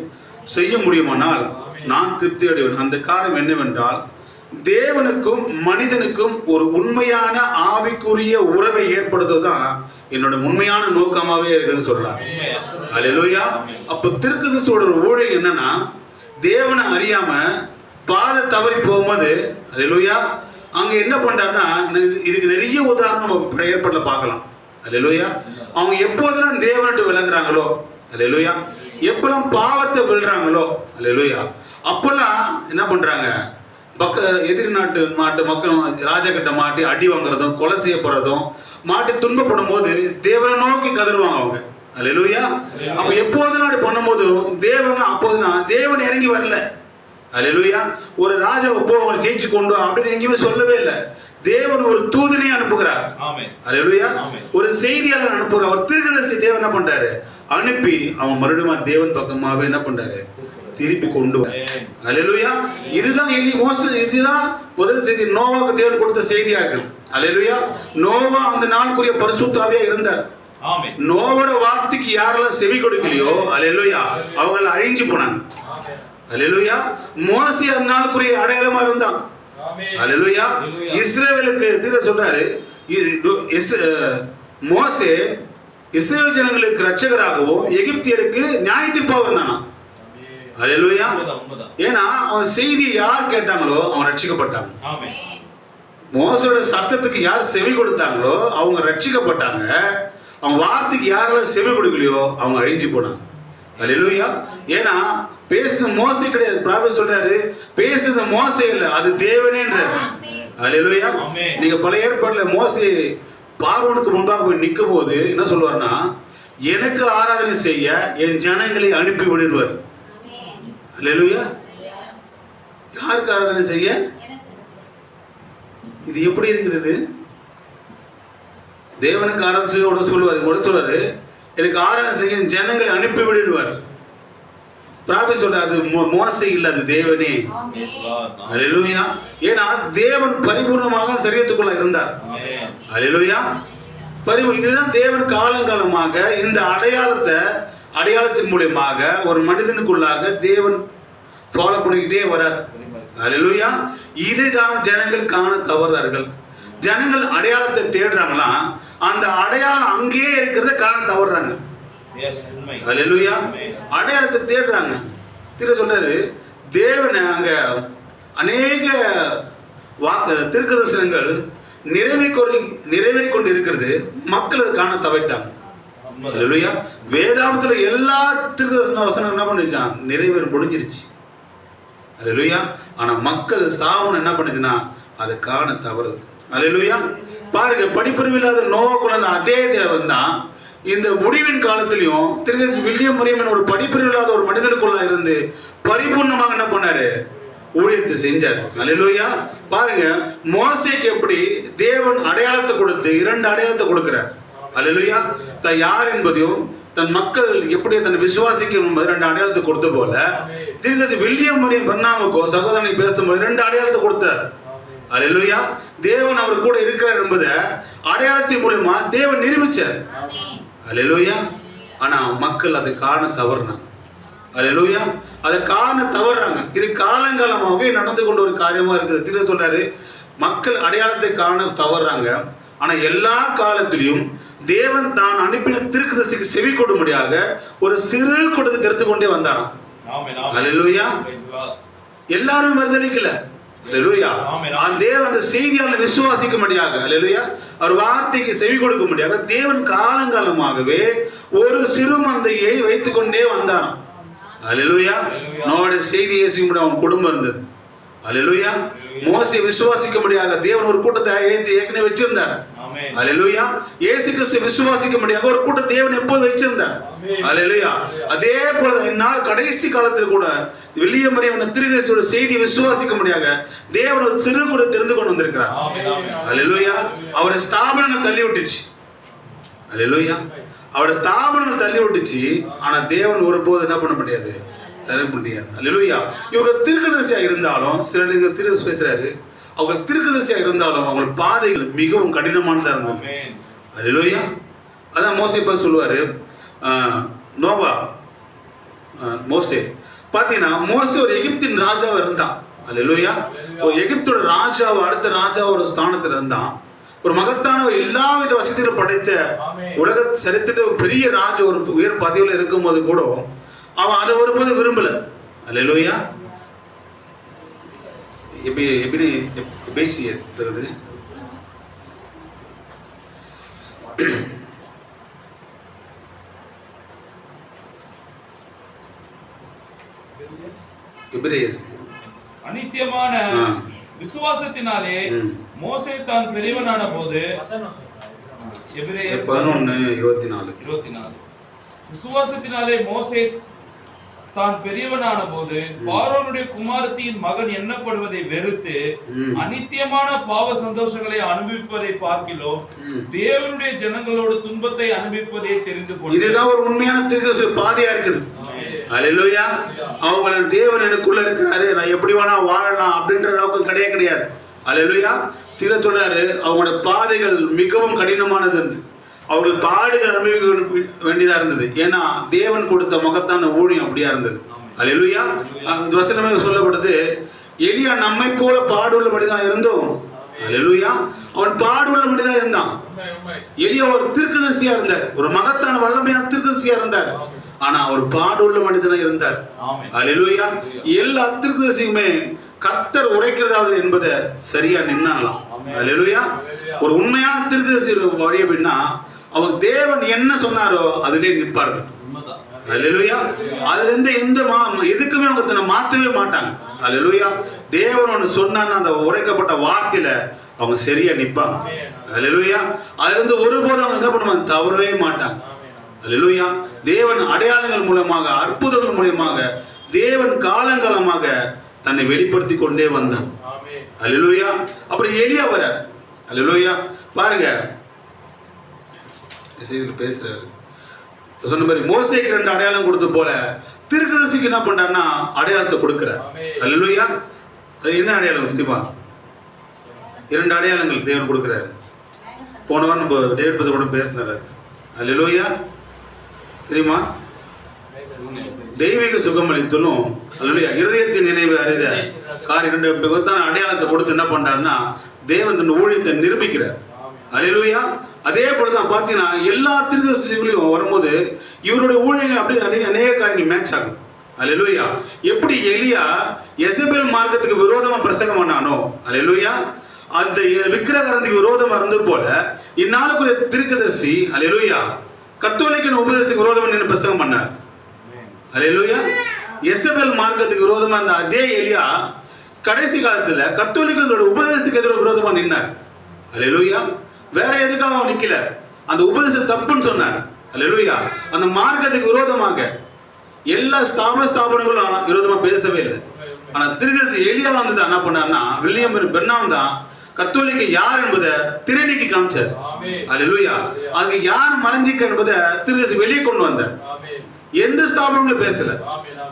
S3: செய்ய முடியுமானால் நான் திருப்தி அடைவேன். அந்த காரியம் என்னவென்றால், தேவனுக்கும் மனிதனுக்கும் ஒரு உண்மையான ஆவிக்குரிய உறவை ஏற்படுத்துவதுதான் என்னோட உண்மையான நோக்கமாவே இருக்குன்னு சொல்றாங்க. அல்லேலூயா. அப்ப தீர்க்கதரிசியோட ஒரு ஊழியம் என்னன்னா, தேவனை அறியாம பாதை தவறி போகும்போது அல்லேலூயா அங்க என்ன பண்றாருன்னா, இதுக்கு நிறைய உதாரணம் ஏற்படல பார்க்கலாம். அல்லேலூயா. அவங்க எப்போதெல்லாம் தேவனிட்டு விலகுறாங்களோ, அல்லேலூயா, எப்பெல்லாம் பாவத்தை விழுறாங்களோ, அல்லேலூயா, அப்பெல்லாம் என்ன பண்றாங்க, எதிரி நாட்டு மக்கள் ராஜா கிட்ட மாட்டி அடி வாங்குறதும் கொலை செய்யப்படுறதும் மாட்டி துன்பப்படும் போது தேவனை நோக்கி கதறுவாங்க அவங்க. அல்லேலூயா. அப்ப எப்போதெல்லாம் அப்படி பண்ணும்போது தேவன் இறங்கி வரல. அல்லேலூயா. ஒரு ராஜாவை போய் ஜெயிச்சு கொண்டு அப்படின்னு எங்கேயுமே சொல்லவே இல்லை. தேவன் ஒரு தூதனை அனுப்புகிறார். அல்லேலூயா. ஒரு செய்தியாளர் அனுப்புகிறார். அவர் தீர்க்கதரிசி தேவன் என்ன பண்றாரு, அனுப்பி அவன் மறுபடியும் தேவன் பக்கமாவே என்ன பண்றாரு, திருப்பி கொண்டு வர. அல்லேலூயா. இதுதான் இதுதான் முதல் செய்தி. நோவாவுக்கு தேவன் கொடுத்த செய்தியா இருக்கு. அல்லேலூயா. நோவா அந்த நாளுக்குரிய பரிசுத்த ஆவியா இருந்தார். நோவோட வார்த்தைக்கு யாரெல்லாம் செவி கொடுக்கலையோ, அல்லேலூயா, அவங்க அழிஞ்சு போனாங்க. அல்லேலூயா. மோசே அந்த நாளுக்குரிய அடையாளமா இருந்தான். அல்லேலூயா. இஸ்ரவேலுக்கு தீர சொல்றாரு, மோசே இஸ்ரவேல் ஜனங்களுக்கு இரட்சகராகவும் எகிப்தியருக்கு நியாய தீர்ப்பாக இருந்தானா. அல்லேலூயா. ஏன்னா அவன் செய்தி யார் கேட்டாங்களோ அவன் ரட்சிக்கப்பட்டாங்க. மோசோட சத்தத்துக்கு யார் செவி கொடுத்தாங்களோ அவங்க ரட்சிக்கப்பட்டாங்க. அவன் வார்த்தைக்கு யாரெல்லாம் செவி கொடுக்கலையோ அவங்க அழிஞ்சு போனாங்க. அல்லேலூயா. ஏன்னா பேசுறது மோசே கிடையாது. ப்ராஃபட் சொல்றாரு, பேசுறது மோசே இல்லை, அது தேவனேன்றார். அல்லேலூயா. நீங்க பழைய ஏற்பாட்டுல மோசே பார்வோனுக்கு முன்பாக போய் நிற்கும் போது என்ன சொல்லுவார்னா, எனக்கு ஆராதனை செய்ய என் ஜனங்களை அனுப்பி விடுவார். அல்லேலூயா. யாருக்கு ஆராதனை செய்ய? இது எப்படி இருக்குது? தேவனுக்கு ஆராதனை செய்ய சொல்லுவார். சொல்லுவாரு, எனக்கு ஆராதனை செய்ய ஜனங்களை அனுப்பி விடுவார். ப்ராஃபெட் சொல்றாரு, அது மோசே இல்ல, அது தேவனே. அல்லேலூயா. ஏன்னா தேவன் பரிபூர்ணமாக சரீரத்துக்குள்ள இருந்தார். அல்லேலூயா. இதுதான் தேவன் காலங்காலமாக இந்த அடையாளத்தின் மூலமாக ஒரு மனிதனுக்குள்ளாக தேவன் ஃபாலோ பண்ணிக்கிட்டே வரார். அல்லேலூயா. இதுதான் ஜனங்கள் காண தவறார்கள். ஜனங்கள் அடையாளத்தை தேடுறாங்களா, அந்த அடையாளம் அங்கேயே இருக்கிறத காண தவறாங்க. அல்லேலூயா. அடையாளத்தை தேடுறாங்க. சொல்றாரு, தேவனை அங்க அநேக தீர்க்கதரிசனங்கள் நிறைவேறி கொண்டு இருக்கிறது, மக்கள் அதை காண தவறிட்டாங்க. அல்லேலூயா. வேதாந்தத்துல எல்லா தீர்க்கதரிசன வசனம் என்ன பண்ணிச்சான், நிறைவேற முடிஞ்சிருச்சு. அல்லேலூயா. ஆனா மக்கள் ஸ்தாபனம் என்ன பண்ணுச்சுன்னா அதை காண தவறுது. அல்லேலூயா. பாருங்க, படிப்பறிவு இல்லாத நோவாக்குள்ள அதே தேவன் தான் இந்த முடிவின் காலத்திலையும் திருக்கதரிசி வில்லியம் மரியம் ஒரு படிப்பறிவு இல்லாத ஒரு மனிதனுக்குள்ள இருந்து பரிபூர்ணமாக என்ன பண்ணாரு, ஊழியத்தை செஞ்சார். அல்லேலூயா. பாருங்க, மோசேக்கு எப்படி தேவன் அடையாளத்தை கொடுத்து 2 அடையாளத்தை கொடுக்கிறார். அல்லேலூயா. தான் யார் என்பதையும் தன் மக்கள் எப்படி தன்னை விசுவாசிக்கும் என்பது 2 அடையாளத்தை கொடுத்த போல திருக்கதரிசி வில்லியம் மரியம் பர்னாமுக்கோ சகோதரனை பேசும்போது 2 அடையாளத்தை கொடுத்தார். அல்லேலூயா. தேவன் அவர் கூட இருக்கிறார் என்பதை அடையாளத்தின் மூலமா தேவன் நிரூபிச்சார். அல்லேலூயா. ஆனா மக்கள் அதை காண தவறுனாங்க. அல்லேலூயா. அதை காண தவறுறாங்க. இது காலங்காலமாகவே நடந்து கொண்ட ஒரு காரியமா இருக்குது. திரு சொல்றாரு, மக்கள் அடையாளத்தை காண தவறுறாங்க. ஆனா எல்லா காலத்திலையும் தேவன் தான் அனுப்பின தீர்க்கதரிசிக்கு செவி கொடும்படியாக ஒரு சிறு கூட்டத்தை தெரிந்து கொண்டே வந்தாராம். அல்லேலூயா. எல்லாரும் மறுதலிக்கல. அல்லேலூயா. தேவன் அந்த செய்தியாளர் விசுவாசிக்கும்படியாக, அல்லேலூயா, அவர் வார்த்தைக்கு செவி கொடுக்கும்படியாக தேவன் காலங்காலமாகவே ஒரு சிறு மந்தையை வைத்துக் கொண்டே வந்தாராம். அல்லேலூயா. நோவாவுடைய செய்தியை இயேசுக்கும்படி அவன் குடும்பம் இருந்தது. அல்லேலூயா. மோசே விசுவாசிக்கும்படியாக தேவன் ஒரு கூட்டத்தை ஏற்கனவே வச்சிருந்தார். அல்லேலூயா. இயேசு கிறிஸ்து விசுவாசிக்கும்படியாக ஒரு கூட்டத்தை தேவன் எப்போது வச்சிருந்தார். அல்லேலூயா. அதே போல இந்நாள் கடைசி காலத்தில் கூட வில்லியம் மரியம் திருக்கதரிசியோட செய்தியை விசுவாசிக்கும்படியாக தேவன் ஒரு சிறு கூட தெரிந்து கொண்டு வந்திருக்கிறார். அல்லேலூயா. அவருடைய ஸ்தாபனங்கள் தள்ளி விட்டுச்சு. அல்லேலூயா. அவருடைய ஸ்தாபனங்கள் தள்ளி விட்டுச்சு. ஆனா தேவன் ஒருபோது என்ன பண்ண முடியாது, தர முடியாது. அல்லேலூயா. இவர்கள் தீர்க்கதரிசியா இருந்தாலும் சிலருக்கு திருக்கதரிசி பேசுறாரு, அவங்க தீர்க்கதரிசியா இருந்தாலும் அவங்க பாதைகள் மிகவும் கடினமானதா இருந்தது. அல்லேலூயா. அதான் மோசே பத்தி சொல்லுவாரு, மோசே பாத்தீங்கன்னா மோசே ஒரு எகிப்தின் ராஜாவா இருந்தான். அல்லேலூயா. ஒரு எகிப்தோட ராஜாவை அடுத்த ராஜாவோட ஸ்தானத்துல இருந்தான். ஒரு மகத்தான எல்லா வித வசதிகளும் படைத்த உலக சரித்திர பெரிய ராஜா ஒரு உயர் பதவியில் இருக்கும் போது கூட அவன் அதை ஒருபோது விரும்பல. அல்லேலூயா.
S4: அநித்தியமான விசுவாசத்தினாலே மோசே தான் பெரியவனான போது, எபிரேயர் 11:24, விசுவாசத்தினாலே மோசே தான் பெரியவனான போது பார்வோனுடைய குமாரத்தியின் மகன் எண்ணப்படுவதை வெறுத்து அநித்தியமான பாவ சந்தோஷங்களை அனுபவிப்பதை பார்க்கிலோ தேவனுடைய ஜனங்களோடு துன்பத்தை அனுபவிப்பதை தெரிந்து கொண்டு.
S3: இதுதான் ஒரு உண்மையான தீர்க்கதரிசி பாதையா இருக்குது. அல்லேலூயா. அவங்க தேவன் எனக்குள்ள இருக்கிறாரு, நான் எப்படி வேணா வாழலாம் அப்படின்ற நோக்கம் கிடையாது. அல்லேலூயா. தீர சொல்றாரு, அவங்களோட பாதைகள் மிகவும் கடினமானது இருந்தது. அவர்கள் பாடுகள் அனுபவிக்க வேண்டியதா இருந்தது. ஏன்னா தேவன் கொடுத்த மகத்தான ஊழியம் அப்படியா இருந்தது. அல்லேலூயா. வசனமே சொல்லப்படுது, எலியா நம்மை போல பாடுள்ள மனிதனா இருந்தோம். அல்லேலூயா. அவன் பாடுள்ள மனிதனா இருந்தான். எலியா ஒரு தீர்க்கதரிசியா இருந்தார், ஒரு மகத்தான வல்லமையான தீர்க்கதரிசியா இருந்தார். ஆனா ஒரு பாடுள்ள மனிதனா இருந்தார். அல்லேலூயா. எல்லா தீர்க்கதரிசியுமே கர்த்தர் உரைக்கிறதாவது என்பதை சரியா நின்னாலாம். அல்லேலூயா. ஒரு உண்மையான தீர்க்கதரிசி வழி அப்படின்னா அவங்க தேவன் என்ன சொன்னாரோ அதிலே நிற்பார்கள். அல்லேலூயா. அதுல இருந்து எதுக்குமே அவங்க தன்னை மாற்றவே மாட்டாங்க. அல்லேலூயா. தேவன் ஒன்று சொன்னான்னு அந்த உரைக்கப்பட்ட வார்த்தையில அவங்க சரியா நிற்பாங்க. அல்லேலூயா. அதுல இருந்து ஒருபோதும் அவங்க என்ன பண்ணுவாங்க, தவறவே மாட்டாங்க. அல்லேலூயா. தேவன் அடையாளங்கள் மூலமாக அற்புதங்கள் மூலமாக தேவன் காலங்காலமாக தன்னை வெளிப்படுத்தி கொண்டே வந்தார். அல்லேலூயா. அப்புறம் எலியா வரார். அல்லேலூயா. பாருங்க, பேசுறாரு சொன்ன மாதிரி மோசேக்கு 2 அடையாளம் கொடுத்து போல தீர்க்கதரிசிக்கு என்ன பண்றாருன்னா அடையாளத்தை கொடுக்கிறார். அல்லேலூயா. என்ன அடையாளம் தெரியுமா? 2 அடையாளங்கள் தேவன் கொடுக்கிறாரு. போன வாரம் நம்ம டேவிட் பத்தி கூட பேசினார். அல்லேலூயா. தெரியுமா? தெய்வீக சுகமளித்தலும் அல்லேலூயா இருதயத்தின் நினைவு அறித காரியம் 2 விதமான அடையாளத்தை கொடுத்து என்ன பண்றாருன்னா தேவன் தன் ஊழியத்தை நிரூபிக்கிறார். அல்லேலூயா. அதே போலதான் பாத்தீங்கன்னா எல்லா தீர்க்கதரிசிகளையும் வரும்போது இவருடைய ஊழியங்கள் அப்படி அநேக காரியங்கள் மேட்ச் ஆகுது. அல்லேலூயா. எப்படி எலியா எசபேல் மார்க்கத்துக்கு விரோதமா பிரசங்கம் பண்ணானோ, அல்லேலூயா, அந்த விக்கிரகத்துக்கு விரோதமா இருந்தது போல இந்நாளுக்குரிய தீர்க்கதரிசி அல்லேலூயா கத்தோலிக்க உபதேசத்துக்கு விரோதமா நின்று பிரசங்கம் பண்ணார். அல்லேலூயா. எசபேல் மார்க்கத்துக்கு விரோதமா இருந்த அதே எலியா கடைசி காலத்துல கத்தோலிக்கத்தோட உபதேசத்துக்கு எதிராக விரோதமா நின்னார். அல்லேலூயா. வேற எதுக்காக நிக்கல, அந்த உபதேசம் தப்புன்னு சொன்னார். அல்லேலூயா. அந்த மார்க்கத்துக்கு விரோதமாக எல்லா ஸ்தாபனங்களும் விரோதமா பேசவே இல்லை. ஆனா தீர்க்கதரிசி எலியா வந்து என்ன பண்ணார்னா வில்லியம் பெர்னாம் தான் கத்தோலிக்க யார் என்பதை திரைநீக்கி காமிச்சார். அல்லேலூயா. அதுக்கு யார் மறைஞ்சிக்க என்பதை தீர்க்கதரிசி வெளியே கொண்டு வந்தார். எந்த ஸ்தாபனங்களும் பேசல,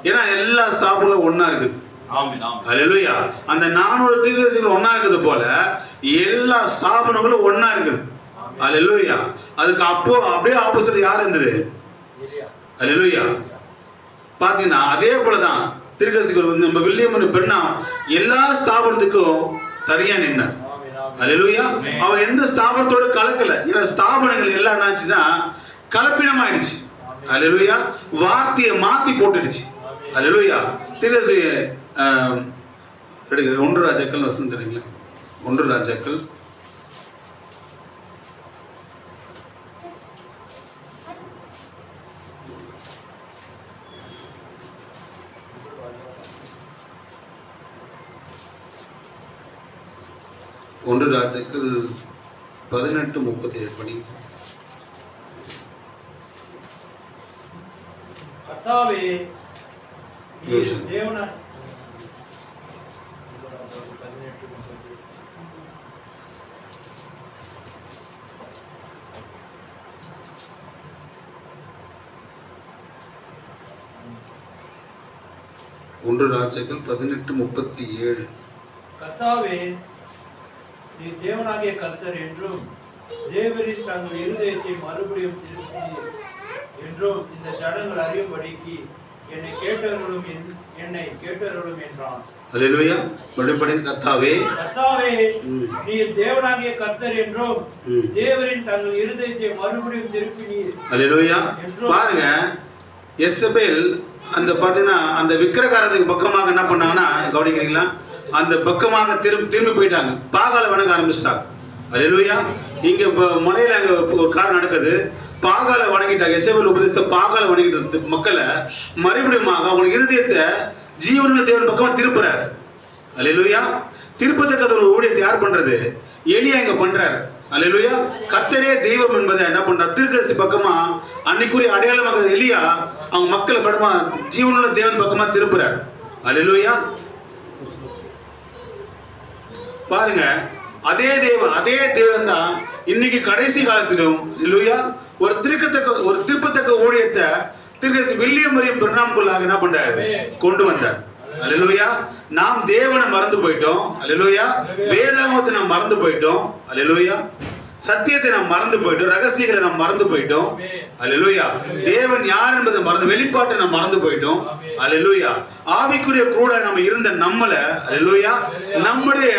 S3: ஏன்னா எல்லா ஸ்தாபனங்களும் ஒன்னா இருக்குது. அல்லேலூயா. அந்த 400 தீர்க்கதரிசிகள் ஒன்னா இருக்குது போல எல்லா ஸ்தாபனங்களும் ஒன்னா இருக்குது. அல்லேலூயா. அதுக்கு அப்படியே ஆப்போசிட் யார் இருந்தது? அல்லேலூயா. பாத்தீங்கன்னா அதே போலதான் தீர்க்கதரிசிகள் வந்து நம்ம வில்லியம் பெர்னாம் எல்லா ஸ்தாபனத்துக்கும் தனியா நின்னார். அல்லேலூயா. அவர் எந்த ஸ்தாபனத்தோட கலக்கல, ஏன்னா ஸ்தாபனங்கள் எல்லாம் என்னாச்சுன்னா கலப்பினம் ஆயிடுச்சு. அல்லேலூயா. வார்த்தையை மாத்தி போட்டுடுச்சு. அல்லேலூயா. தீர்க்கதரிசி 1 ராஜாக்கள் வசனம் தெரியுங்களா? 1 ராஜாக்கள் 18:37 படி.
S1: கர்த்தாவே தேவனா
S3: 1 ராஜாக்கள் 18:37.
S1: கர்த்தாவே நீ தேவனாகிய கர்த்தர் என்றும் தேவரின் தங்கள் இருதயத்தை மறுபடியும் திருப்பி என்றும் இந்த ஜனங்கள் அறியும்படிக்கு என்னை கேட்டவர்களும் என்றான்.
S3: அல்லேலூயா. மறுபடி கர்த்தாவே
S1: நீ தேவனாகிய கர்த்தர் என்றும் தேவரின் தங்கள் இருதயத்தை மறுபடியும் திருப்பினீர்.
S3: அல்லேலூயா. பாருங்க, எசபேல் அந்த பாத்தீங்கன்னா அந்த விக்கிரகாரத்துக்கு பக்கமாக என்ன பண்ணாங்கன்னா கவனிக்கிறீங்களா, அந்த பக்கமாக திரும்பி போயிட்டாங்க, பாகால வணங்க ஆரம்பிச்சிட்டாங்க. அல்லேலூயா. இங்க மலையில அங்க ஒரு காரணம் நடக்குது, பாகால வணங்கிட்டாங்க. எசபேல் உபதேசத்தை பாகால வணங்கிட்டு மக்களை மறுபடியும் அவங்க இருதயத்தை ஜீவனுள்ள தேவன் பக்கமா திருப்புறாரு. அல்லேலூயா. திருப்பத்தக்க ஒரு ஊழியத்தை யார் பண்றது? எலியா இங்க பண்றாரு. அல்லேலூயா. கர்த்தரே தெய்வம் என்பதை என்ன பண்றார்? தீர்க்கதரிசி பக்கமா அன்னைக்குரிய அடையாளமாக எலியா அவங்க மக்களை படமா ஜீவனுள்ள தேவன் பக்கமா திருப்புறாரு. அல்லேலூயா. பாருங்க, அதே தேவன் தான் இன்னைக்கு கடைசி காலத்திலும் அல்லேலூயா ஒரு திருப்பத்தக்க ஊழியத்தை தீர்க்கதரிசி வில்லியம் பெர்னாம்குள்ளாக என்ன பண்றாரு? கொண்டு வந்தார். அல்லேலூயா. நாம் தேவனை மறந்து போயிட்டோம். அல்லேலூயா. வேதாகமத்தை நாம் மறந்து போயிட்டோம். அல்லேலூயா. சத்தியத்தை நாம் மறந்து போயிட்டோம். ரகசியங்களை நாம் மறந்து போயிட்டோம். அல்லேலூயா. தேவன் யார் என்பதை மறந்து வெளிப்பாட்டை நாம் மறந்து போயிட்டோம். அல்லேலூயா. ஆவிக்குரிய கூட நம்ம இருந்த நம்மளை அல்லேலூயா நம்முடைய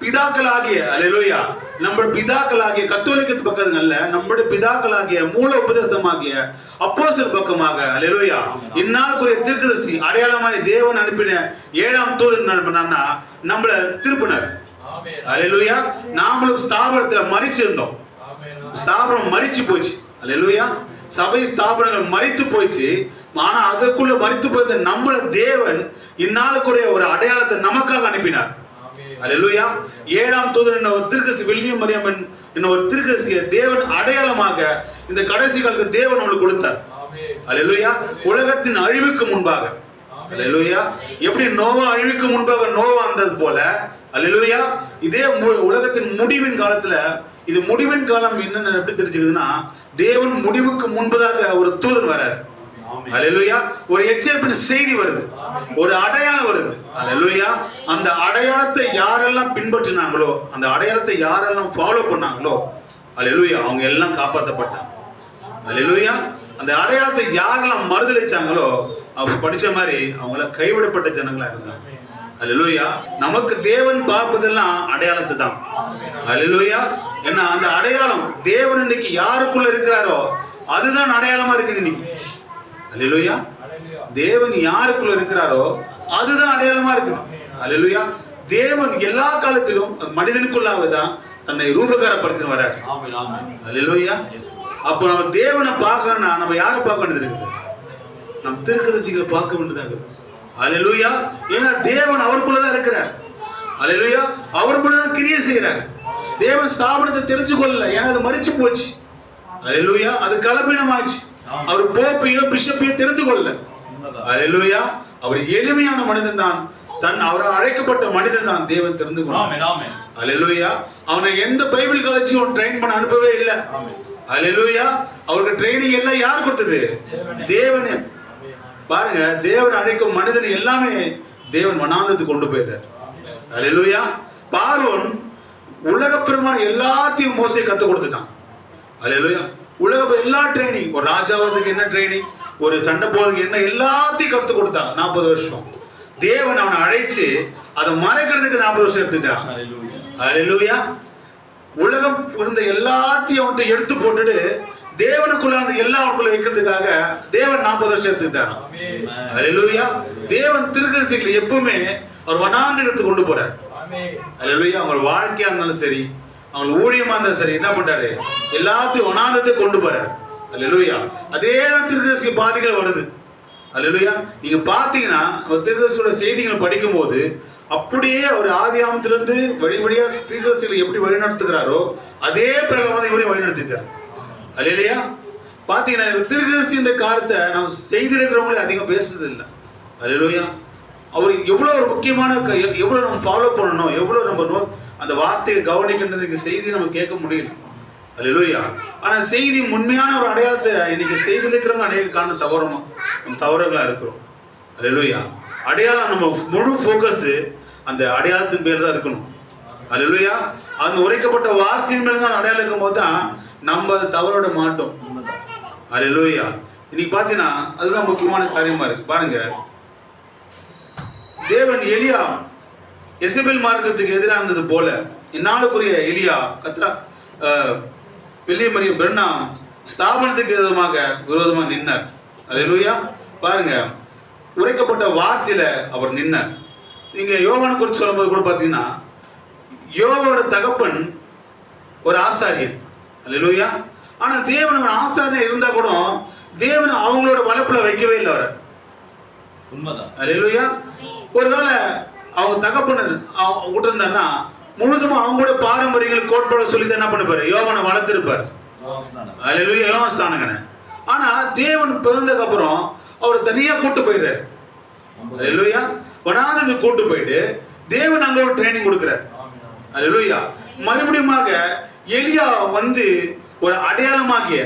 S3: பிதாக்களாகிய அல்லேலூயா நம்முடைய பிதாக்களாகிய கத்தோலிக்கத்து பக்கங்கள்ல நம்முடைய பிதாக்களாகிய மூல உபதேசமாகிய அப்போஸ்தலர் பக்கமாக அல்லேலூயா இந்நாளுக்குரிய தீர்க்கதரிசி அடையாளமாய் தேவன் அனுப்பின 7ஆம் தூதன் என்ன நம்மள திருப்பினார். அல்லேலூயா. நாமளும் ஸ்தாபனத்துல மரிச்சிருந்தோம். ஸ்தாபனம் மரிச்சு போச்சு. அல்லேலூயா. சபை ஸ்தாபனங்கள் மரித்து போயிடுச்சு. ஆனா அதற்குள்ள மரித்து போயிருந்த நம்மள தேவன் இந்நாளுக்குரிய ஒரு அடையாளத்தை நமக்காக அனுப்பினார். அல்லேலூயா. 7ஆம் தூதன் என்ன ஒரு தீர்க்கதரிசி வில்லியம் மரியம் என்ன ஒரு தீர்க்கதரிசியை தேவன் அடையாளமாக இந்த கடைசி காலத்துல தேவன் நம்மளுக்கு கொடுத்தார். அல்லேலூயா. உலகத்தின் அழிவுக்கு முன்பாக அல்லேலூயா எப்படி நோவா அழிவுக்கு முன்பாக நோவா வந்தது போல அல்லேலூயா இதே உலகத்தின் முடிவின் காலத்துல இது முடிவின் காலம் என்னன்னு எப்படி தெரிஞ்சுக்குதுன்னா, தேவன் முடிவுக்கு முன்பதாக ஒரு தூதன் வராரு. அல்லேலூயா. ஒரு எச்சரிப்பின் செய்தி வருது, ஒரு அடையாளம் வருது. அல்லேலூயா. அந்த அடையாளத்தை யாரெல்லாம் பின்பற்றினாங்களோ, அந்த அடையாளத்தை யாரெல்லாம் ஃபாலோ பண்ணாங்களோ, அல்லேலூயா, அவங்க எல்லாம் காப்பாற்றப்பட்டாங்க. அல்லேலூயா. அந்த அடையாளத்தை யாரெல்லாம் மறுதலிச்சாங்களோ, அவங்க படிச்ச மாதிரி அவங்கள கைவிடப்பட்ட ஜனங்களா இருந்தாங்க. அல்லேலூயா. நமக்கு தேவன் பார்ப்பதெல்லாம் அடையாளத்தை தான். அல்லேலூயா. ஏன்னா அந்த அடையாளம் தேவன் இன்னைக்கு யாருக்குள்ள இருக்கிறாரோ அதுதான் அடையாளமா இருக்குது இன்னைக்கு. அல்லேலூயா. தேவன் யாருக்குள்ள இருக்கிறாரோ அதுதான் அடையாளமா இருக்குது. அல்லேலூயா. தேவன் எல்லா காலத்திலும் மனிதனுக்குள்ளாக தான் தன்னை ரூபகாரப்படுத்தின்னு வராரு. அல்லேலூயா. அப்போ நம்ம தேவனை பார்க்கணும்னா நம்ம யாரை பார்க்க வேண்டியது இருக்குது? நம்ம தீர்க்கதரிசிகளை பார்க்க வேண்டியதாக இருக்குது. அல்லேலூயா. ஏன்னா தேவன் அவருக்குள்ளதான் இருக்கிறார். அல்லேலூயா. அவருக்குள்ளதான் கிரியை செய்கிறார். தேவன் ஸ்தாபனத்தை தெரிஞ்சு கொள்ளல, ஏன்னா அது மரிச்சு போச்சு. அல்லேலூயா. அது கலப்பீனமாச்சு. அவர் போப்பையோ பிஷப்பையோ தெரிந்து கொள்ளல. அல்லேலூயா. அவர் எளிமையான மனிதன் தான், அவரை அழைக்கப்பட்ட மனிதன் தான் தேவன் தெரிந்து கொண்டார். அல்லேலூயா. அவனை எந்த பைபிள் காலேஜும் ட்ரெயின் பண்ண அனுப்பவே இல்லை. அல்லேலூயா. அவருக்கு ட்ரைனிங் எல்லாம் யார் கொடுத்தது? தேவனே. பாருங்க, தேவன் அழைக்கும் மனிதன் எல்லாமே தேவன் வனாந்தத்துக்கு கொண்டு போயிடுறார். அல்லேலூயா. பார்வோன் உலகப்பிரமான எல்லாத்தையும் மோசே கத்து கொடுத்துட்டான். அல்லேலூயா. உலக எல்லா ட்ரைனிங், ஒரு ராஜாவதுக்கு என்ன ட்ரைனிங், ஒரு சண்டை போறதுக்கு என்ன, எல்லாத்தையும் கத்து கொடுத்தான். 40 வருஷம் தேவன் அவனை அழைச்சு அதை மறைக்கிறதுக்கு 40 வருஷம் எடுத்துட்டான். அல்லேலூயா. உலகம் இருந்த எல்லாத்தையும் அவன்கிட்ட எடுத்து போட்டுட்டு தேவனுக்குள்ள அந்த எல்லாம் அவனுக்குள்ள வைக்கிறதுக்காக தேவன் 40 வருஷம் எடுத்துக்கிட்டார். அல்லேலூயா. தேவன் தீர்க்கதரிசிகளை எப்பவுமே அவர் வனாந்தரத்துக்கு கொண்டு போறார். அல்லேலூயா. அவங்க வாழ்க்கையா இருந்தாலும் சரி, அவங்க ஊழியமா இருந்தாலும் சரி, என்ன பண்றாரு? எல்லாத்தையும் வனாந்தரத்துக்கு கொண்டு போறாரு. அல்லேலூயா. அதே தீர்க்கதரிசி பாதைகள் வருது. அல்லேலூயா. நீங்க பாத்தீங்கன்னா தீர்க்கதரிசியோட செய்திகள் படிக்கும் போது அப்படியே அவர் ஆதியாமத்திலிருந்து வழி வழியா தீர்க்கதரிசிகளை எப்படி வழிநடத்துகிறாரோ அதே பிரகாரம் இவரையும் வழிநடத்திருக்காரு. அல்லேலூயா. பாத்தீங்கன்னா தீர்க்கதரிசி என்ற காரியத்தை நம்ம செய்திருக்கிறவங்களே அதிகம் பேசுறது இல்லை. அல்லேலூயா. அவர் எவ்வளவு ஒரு முக்கியமான, எவ்வளவு நம்ம ஃபாலோ பண்ணணும், எவ்வளவு நம்ம அந்த வார்த்தையை கவனிக்கின்றதுக்கு செய்தி நம்ம கேட்க முடியல. அல்லேலூயா. ஆனா செய்தி உண்மையான ஒரு அடையாளத்தை இன்னைக்கு செய்திருக்கிறவங்க அநேக காரண தவறுகளா இருக்கிறோம். அல்லேலூயா. அடையாளம் நம்ம முழு ஃபோக்கஸ் அந்த அடையாளத்தின் பேர் தான் இருக்கணும். அல்லேலூயா. அந்த உரைக்கப்பட்ட வார்த்தையின் மேல தான் அடையாளம் இருக்கும் போது தான் நம்ம தவறோட மாட்டோம். அல்லேலூயா. இன்னைக்கு பாத்தீங்கன்னா அதுதான் முக்கியமான காரியமா இருக்கு. பாருங்க, தேவன் எலியா எசபேல் மார்க்கத்துக்கு எதிராக இருந்தது போல இந்நாளுக்குரிய எலியா கத்ரா வில்லியம் மரியம் பிரண்ணாம் ஸ்தாபனத்துக்கு விரோதமாக நின்னார். அல்லேலூயா. பாருங்க, உரைக்கப்பட்ட வார்த்தையில அவர் நின்னார். நீங்க யோவானை குறித்து சொல்லும்போது கூட பாத்தீங்கன்னா, யோவானோட தகப்பன் ஒரு ஆசாரியன். அல்லேலூயா. ஆனா தேவன் ஒரு ஆசாரியன் இருந்தா கூட தேவன் அவங்களோட வளப்புல வைக்கவே இல்லை அவரை. அல்லேலூயா. ஒருவேளை அவங்க தகப்பன் விட்டுருந்தான்னா முழுதும் அவங்களோட பாரம்பரியங்கள் கோட்பாட சொல்லி தான் என்ன பண்ணிப்பாரு? யோவானை வளர்த்திருப்பார். அல்லேலூயா. யோவான் ஸ்தானங்கன. ஆனா தேவன் பிறந்ததுக்கு அப்புறம் அவர் தனியா கூட்டு போயிடுறாரு. அல்லேலூயா. வனாந்தரத்துக்கு கூட்டு போயிட்டு தேவன் அங்க ஒரு ட்ரைனிங் கொடுக்கிறார். அல்லேலூயா. மறுபடியுமாக எலியா வந்து ஒரு அடையாளமாகிய,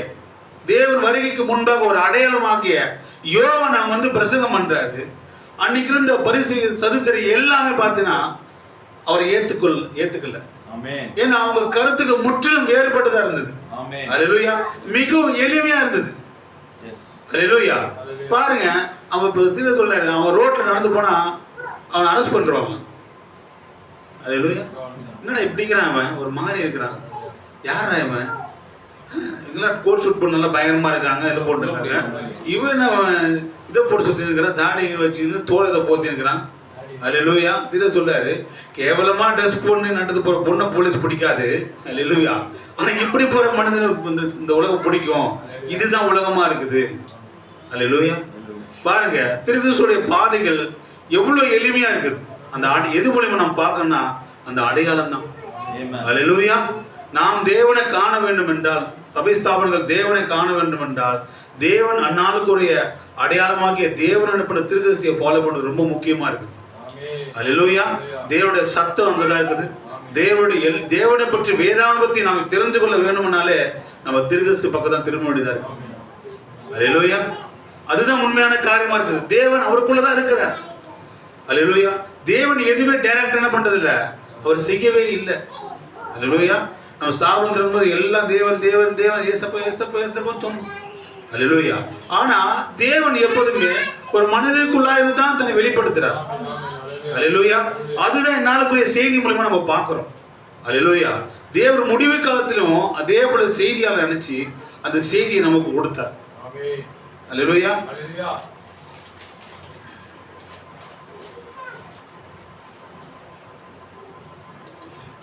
S3: தேவன் வருகைக்கு முன்பாக ஒரு அடையாளமாகிய யோவானை வந்து பிரசங்கம் பண்றாரு. அன்னைக்கு இருந்த பரிசு சதுசரி எல்லாமே பார்த்தீங்கன்னா அவரை ஏத்துக்கல. ஏன்னா அவங்க கருத்துக்கு முற்றிலும் வேறுபட்டதா இருந்தது. அல்லேலூயா. மிகவும் எளிமையா இருந்தது. அல்லேலூயா. பாருங்க, அவன் இப்ப தீர சொல்றாரு, அவன் ரோட்ல நடந்து போனா அவன் அரெஸ்ட் பண்றாங்க. அல்லேலூயா. என்னடா இப்படிங்கிறான், அவன் ஒரு மாதிரி இருக்கிறான், யாரா இவன், எல்லாம் கோட் ஷூட் பண்ண நல்லா பயங்கரமா இருக்காங்க, இதில் போட்டுருக்காங்க, இவன் இதை போட்டு சுற்றி இருக்கிறான், தாடி வச்சுக்கின்னு தோலை இதை போத்தி இருக்கிறான். அல்லேலூயா. தீர சொல்றாரு, கேவலமா ட்ரெஸ் போட்டு நடந்து போற பொண்ணை போலீஸ் பிடிக்காது. அல்லேலூயா. ஆனா இப்படி போற மனிதன் இந்த உலகம் பிடிக்கும். இதுதான் உலகமா இருக்குது. அல்லேலூயா. பாருங்க, திருக்கிறிஸ்துவோட பாதைகள் எவ்வளவு எளிமையா இருக்குது. அந்த எது மூலியமா நம்ம பார்க்கணும்னா அந்த அடையாளம் தான். அல்லேலூயா. நாம் தேவனை காண வேண்டும் என்றால், சபை ஸ்தாபனங்கள் தேவனை காண வேண்டும் என்றால், தேவன் அந்நாளுக்குரிய அடையாளமாகிய தேவன் அனுப்பின திருக்கதரிசியை ஃபாலோ பண்ணுறது ரொம்ப முக்கியமா இருக்குது. அல்லேலூயா. தேவனுடைய சத்தம் அங்கதான் இருக்குது. தேவனை பற்றி வேதாகமத்தை நாம் தெரிந்து கொள்ள வேணும்னாலே நம்ம திருக்கசு பக்கம் தான் திரும்ப வேண்டியதா இருக்கும். அல்லேலூயா. அதுதான் உண்மையான காரியமா இருக்குது. தேவன் அவருக்குள்ளதான் இருக்கிறார். அல்லேலூயா. தேவன் எதுவுமே டைரக்ட் என்ன பண்றது இல்ல, அவர் செய்யவே இல்லை. அல்லேலூயா. நம்ம ஸ்தாபனம் திரும்பும்போது எல்லாம் தேவன் தேவன் தேவன் ஏசப்பா ஏசப்பா ஏசப்பா சொன்னோம். அல்லேலூயா. ஆனா தேவன் எப்போதுமே ஒரு மனிதனுக்குள்ளா இதுதான் தன்னை வெளிப்படுத்துறார். அல்லேலூயா. அதுதான் நாளுக்குரிய செய்தி மூலமா நம்ம பார்க்கிறோம். அல்லேலூயா. தேவர் முடிவு காலத்திலும் அதே போல செய்தியாளர் நினைச்சு அந்த செய்தியை நமக்கு கொடுத்தார். அல்லேலூயா.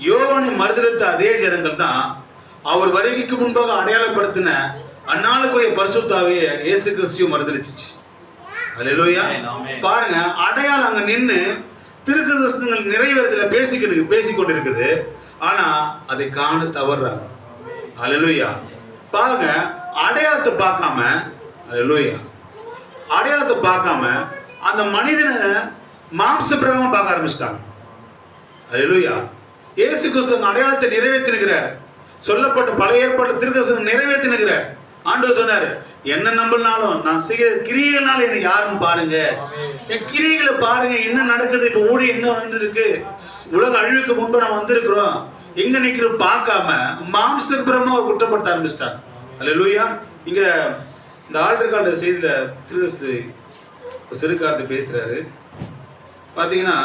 S3: யோவானை மறுதலித்த அதே ஜனங்கள் தான் அவர் வருகைக்கு முன்பாக அடையாளப்படுத்தின அந்நாளுக்குரிய பரிசுத்தாவிய இயேசு கிறிஸ்துவை மறுதலிச்சிச்சு. அல்லேலூயா. பாருங்க, அடையாளம் அங்க நின்று திருக்கதர்சனங்கள் நிறைவேறதுல பேசிக்கொண்டிருக்குது. ஆனா அதை காண தவறுறாங்க. அல்லேலூயா. பாருங்க, அடையாளத்தை பார்க்காம, அல்லேலூயா, அடையாளத்தை பார்க்காம அந்த மனிதனை மாம்ச பிரகாரமா பார்க்க ஆரம்பிச்சிட்டாங்க. அல்லேலூயா. இயேசு கிறிஸ்து அடையாளத்தை நிறைவேற்றினுகிறார். சொல்லப்பட்ட பழைய ஏற்பாட்டு திருக்கதர்சனம் நிறைவேற்றினுகிறார். ஆண்டவர் சொன்னாரு, என்ன நம்பினாலும் நான் செய்ய கிரியைகள்னால எனக்கு யாருன்னு பாருங்க, என் கிரியைகளை பாருங்க, என்ன நடக்குது, இப்ப ஊழி என்ன வந்திருக்கு, உலக அழிவுக்கு முன்பு நான் வந்திருக்கிறோம், எங்க நிக்கிறோம் பார்க்காம மாம்சபுரமா ஒரு குற்றப்படுத்த ஆரம்பிச்சிட்டாங்க. அல்லேலூயா. இங்க இந்த ஆல்டர் கால செய்தியில திருக்கசு சிறுகார்த்து பேசுறாரு. பாத்தீங்கன்னா,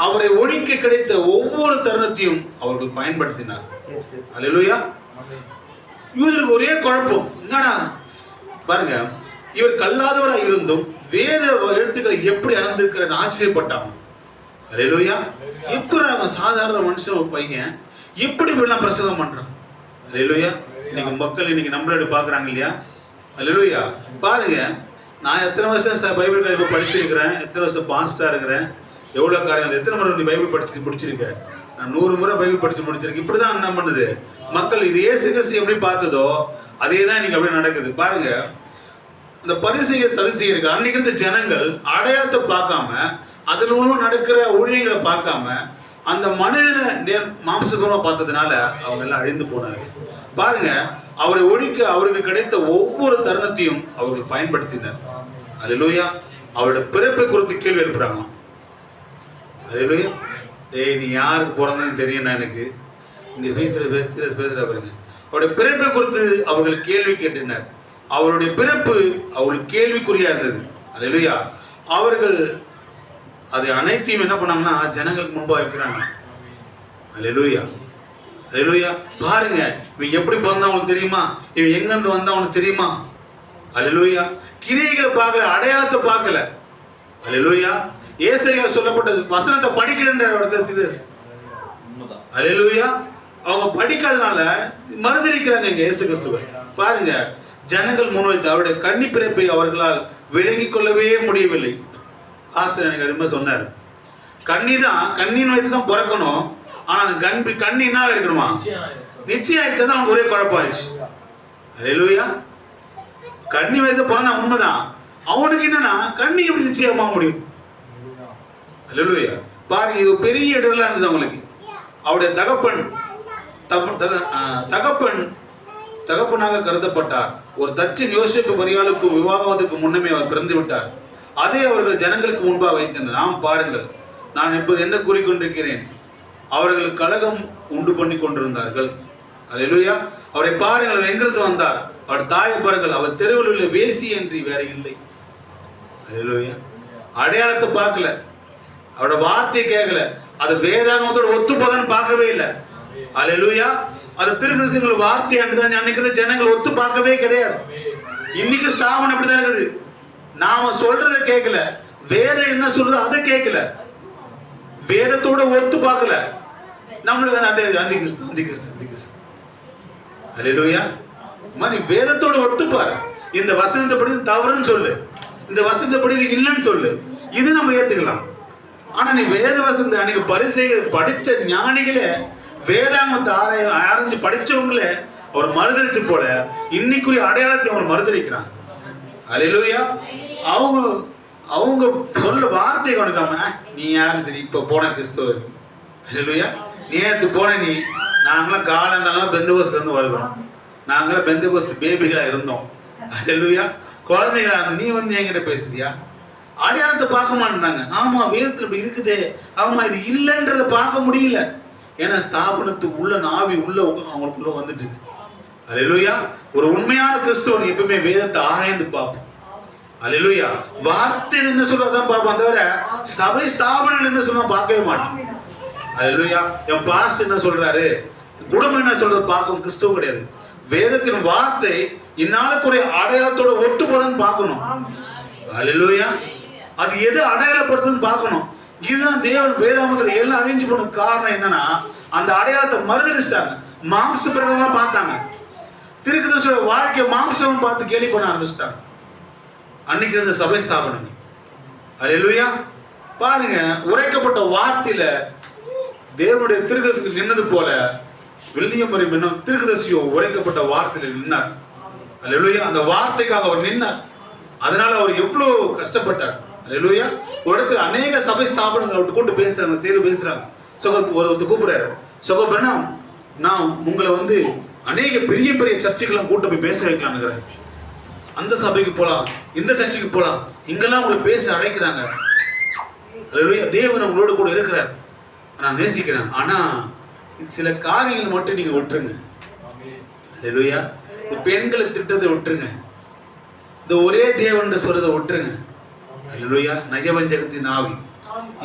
S3: அவரை ஒழிக்க கிடைத்த ஒவ்வொரு தருணத்தையும் அவர்கள் பயன்படுத்தினார். அல்லேலூயா. யூதருக்கு ஒரே குழப்பம், என்னடா பாருங்க, இவர் கல்லாதவராக இருந்தும் வேத எழுத்துக்களை எப்படி அறிந்திருக்கிறன்னு ஆச்சரியப்பட்டாங்க. அல்லேலூயா. எப்படி அவன் சாதாரண மனுஷன் ஒரு பையன் எப்படி இப்படிலாம் பிரசங்கம் பண்றான். அல்லேலூயா. இன்னைக்கு மக்கள் இன்னைக்கு நம்மளோட பாக்குறாங்க இல்லையா. அல்லேலூயா. பாருங்க, நான் எத்தனை வருஷம் பைபிள் படிச்சிருக்கிறேன், எத்தனை வருஷம் பாஸ்டா இருக்கிறேன், எவ்வளவு காரியம், எத்தனை முறை நீ பைபிள் படிச்சு முடிச்சிருக்க, நான் 100 முறை பைபிள் படிச்சு முடிச்சிருக்கேன். இப்படிதான் என்ன பண்ணுது மக்கள், இது இயேசு கிறிஸ்து எப்படி பார்த்ததோ அதே தான் இன்னைக்கு அப்படியே நடக்குது. பாருங்க, அந்த பரிசேயர் சதுசேயர்கள் அன்னைக்கு இருந்த ஜனங்கள் அடையாளத்தை பார்க்காம, அதில் மூலமா நடக்கிற ஊழியங்களை பார்க்காம அந்த மனிதனை மாம்சபூர்வமா பார்த்ததுனால அவங்க எல்லாம் அழிந்து போனார்கள். பாருங்க, அவரை ஒழிக்க அவருக்கு கிடைத்த ஒவ்வொரு தருணத்தையும் அவர்கள் பயன்படுத்தினர். அல்லேலூயா. அவருடைய பிறப்பை குறித்து கேள்வி எழுப்புறாங்க. அல்லேலூயா. டேய், நீ யாருக்கு பிறந்தன்னு தெரியும் எனக்கு, இங்க பேசுற பாருங்க. அவருடைய பிறப்பை குறித்து அவர்கள் கேள்வி கேட்டனர். அவருடைய பிறப்பு அவங்களுக்கு கேள்விக்குறியா இருந்தது. அல்லேலூயா. அவர்கள் அதை அனைத்தையும் என்ன பண்ணாங்கன்னா ஜனங்களுக்கு முன்பா வைக்கிறாங்க. அல்லேலூயா. அல்லேலூயா. பாருங்க, இவன் எப்படி பிறந்தா அவங்களுக்கு தெரியுமா, இவன் எங்க இருந்து வந்தா அவனுக்கு தெரியுமா. அல்லேலூயா. கிரியைகளை பார்க்கல, அடையாளத்தை பார்க்கல. அல்லேலூயா. ஏசாயா சொல்லப்பட்ட வசனத்தை படிக்கலன்ற இடத்துல. அல்லேலூயா. அவங்க படிக்காதனால மறுதலிக்கிறாங்க இங்க இயேசு கிறிஸ்துவை. பாருங்க, ஜனங்கள் முன்வைத்து அவருடைய கன்னி பிறப்பை அவர்களால் விளங்கிக் கொள்ளவே முடியவில்லை. ஆசிரியர் எனக்கு அருமை சொன்னார், கன்னிதான், கண்ணின் வைத்து தான் பிறக்கணும், ஆனா கண்ணி என்ன இருக்கணுமா, நிச்சயம் ஆயிடுச்சு தான் அவங்க ஒரே குழப்பம் ஆயிடுச்சு. அல்லேலூயா. கண்ணி வைத்து பிறந்தா உண்மைதான், அவனுக்கு என்னன்னா கண்ணி எப்படி நிச்சயமாக முடியும். அல்லேலூயா. பாருங்க, இது பெரிய இடர்ல இருந்தது அவங்களுக்கு. அவருடைய தகப்பனாக கருதப்பட்டார். ஒரு தச்சன் யோசேப்பு மரியாளுக்கு விவாகத்துக்கு முன்னமே அவர் பிறந்து விட்டார். அதை அவர்கள் ஜனங்களுக்கு முன்பாக வைத்தனர். நாம் பாருங்கள், நான் இப்போது என்ன கூறிக்கொண்டிருக்கிறேன், அவர்கள் கலகம் உண்டு பண்ணி கொண்டிருந்தார்கள். அல்லேலூயா. அவரை பாருங்கள், அவர் எங்கிருந்து வந்தார், அவர் தாயை பாருங்கள், அவர் தெருவில் உள்ள வேசி என்று வேற இல்லை. அல்லேலூயா. அடையாளத்தை பார்க்கல, அவரோட வார்த்தையை கேட்கல, அது வேதாகமத்தோட ஒத்துப்போதான்னு பார்க்கவே இல்லை. அல்லேலூயா. அது திருக்கதர்சனங்கள் வார்த்தை அன்னைக்கு ஜனங்கள் ஒத்து பார்க்கவே கிடையாது. இன்னைக்கு ஸ்தாபனம் இப்படிதான் இருக்குது. நாம சொல்றதை கேட்கல, வேதம் என்ன சொல்றது அதை கேட்கல, வேதத்தோட ஒத்து பார்க்கல. நம்மளுக்கு அந்த கிறிஸ்து. அல்லேலூயா. மாதிரி வேதத்தோட ஒத்துப்பாரு. இந்த வசனத்தை படி தவறுன்னு சொல்லு, இந்த வசனத்தை படி இல்லைன்னு சொல்லு, இது நம்ம ஏத்துக்கலாம். ஆனா நீ வேத வசனத்தை அன்னைக்கு படிச்ச ஞானிகளே, வேதாங்கத்தை ஆராய்ஞ்சு படிச்சவங்களே அவர் மறுதலித்து போல இன்னைக்குரிய அடையாளத்தை அவர் மறுதலிக்கிறாங்க. அல்லேலூயா. அவங்க சொல்ல வார்த்தை கவனிக்காம நீ யாருன்னு தெரியும்? இப்போ போன கிறிஸ்தவர். அல்லேலூயா. நேற்று போன நீ. நாங்களாம் காலங்காலமாக பெந்தகோஸ்துலேருந்து வருகிறோம். நாங்களாம் பெந்தகோஸ்து பேபிகளாக இருந்தோம். அல்லேலூயா. குழந்தைகளா நீ வந்து என்கிட்ட பேசுறியா? அடையாளத்தை பார்க்க மாட்டேறாங்க. ஆமா, வேதத்தில் இப்படி இருக்குதே, ஆமா இது இல்லைன்றதை பார்க்க முடியல. ஏன்னா ஸ்தாபனத்துக்கு உள்ள நாவி உள்ள அவங்களுக்குள்ள வந்துட்டு. அல்லேலூயா. ஒரு உண்மையான கிறிஸ்துவன் எப்பவுமே வேதத்தை ஆராய்ந்து பார்ப்போம். அல்லேலூயா. வார்த்தை என்ன சொல்றதான் பார்ப்போம், தவிர சபை ஸ்தாபனங்கள் என்ன சொல்ல பார்க்கவே மாட்டோம். அல்லேலூயா. என் பாஸ்ட் என்ன சொல்றாரு, குடும்பம் என்ன சொல்றது பார்க்கும் கிறிஸ்துவ கிடையாது. வேதத்தின் வார்த்தை இந்நாளுக்குரிய அடையாளத்தோட ஒத்து போதுன்னு பார்க்கணும். அல்லேலூயா. அது எது அடையாளப்படுத்துன்னு பார்க்கணும். இதுதான் தேவன் வேதாமத்தில் எல்லாம் அழிஞ்சு போன காரணம் என்னன்னா, அந்த அடையாளத்தை மறுதளிச்சிட்டாங்க. மாம்ச பிரகாரமா பார்த்தாங்க. தீர்க்கதரிசியோட வாழ்க்கையை மாம்சம் பார்த்து கேலி பண்ண ஆரம்பிச்சிட்டாங்க. அன்னைக்கு இருந்த சபை ஸ்தாபனம். அல்லேலூயா. பாருங்க, உரைக்கப்பட்ட வார்த்தையில தேவனுடைய தீர்க்கதரிசி நின்னது போல வில்லியம் என்னும் தீர்க்கதரிசியோ உரைக்கப்பட்ட வார்த்தையில நின்னார். அல்லேலூயா. அந்த வார்த்தைக்காக அவர் நின்னார். அதனால அவர் எவ்வளவு கஷ்டப்பட்டார். அல்லேலூயா. ஒரு இடத்துல அநேக சபை ஸ்தாபனங்களை விட்டு கொண்டு பேசுறாங்க, சேர்ந்து பேசுறாங்க. ஒருத்தர் கூப்பிடுறாரு, சகோதரனா நான் உங்களை வந்து அநேக பெரிய பெரிய சர்ச்சுக்கெல்லாம் கூட்ட போய் பேச வைக்கலாம்னுங்கிறேன். அந்த சபைக்கு போகலாம், இந்த சர்ச்சுக்கு போகலாம், இங்கெல்லாம் உங்களை பேச அழைக்கிறாங்க. அல்லேலூயா. தேவன் உங்களோட கூட இருக்கிறார், நான் நேசிக்கிறேன். ஆனா சில காரியங்கள் மட்டும் நீங்க விட்டுருங்க. அல்லேலூயா. இந்த பெண்களை திட்டத்தை விட்டுருங்க. இந்த ஒரே தேவன் சொல்றதை விட்டுருங்க. அல்லேலூயா. நயவஞ்சகத்தின் ஆவி,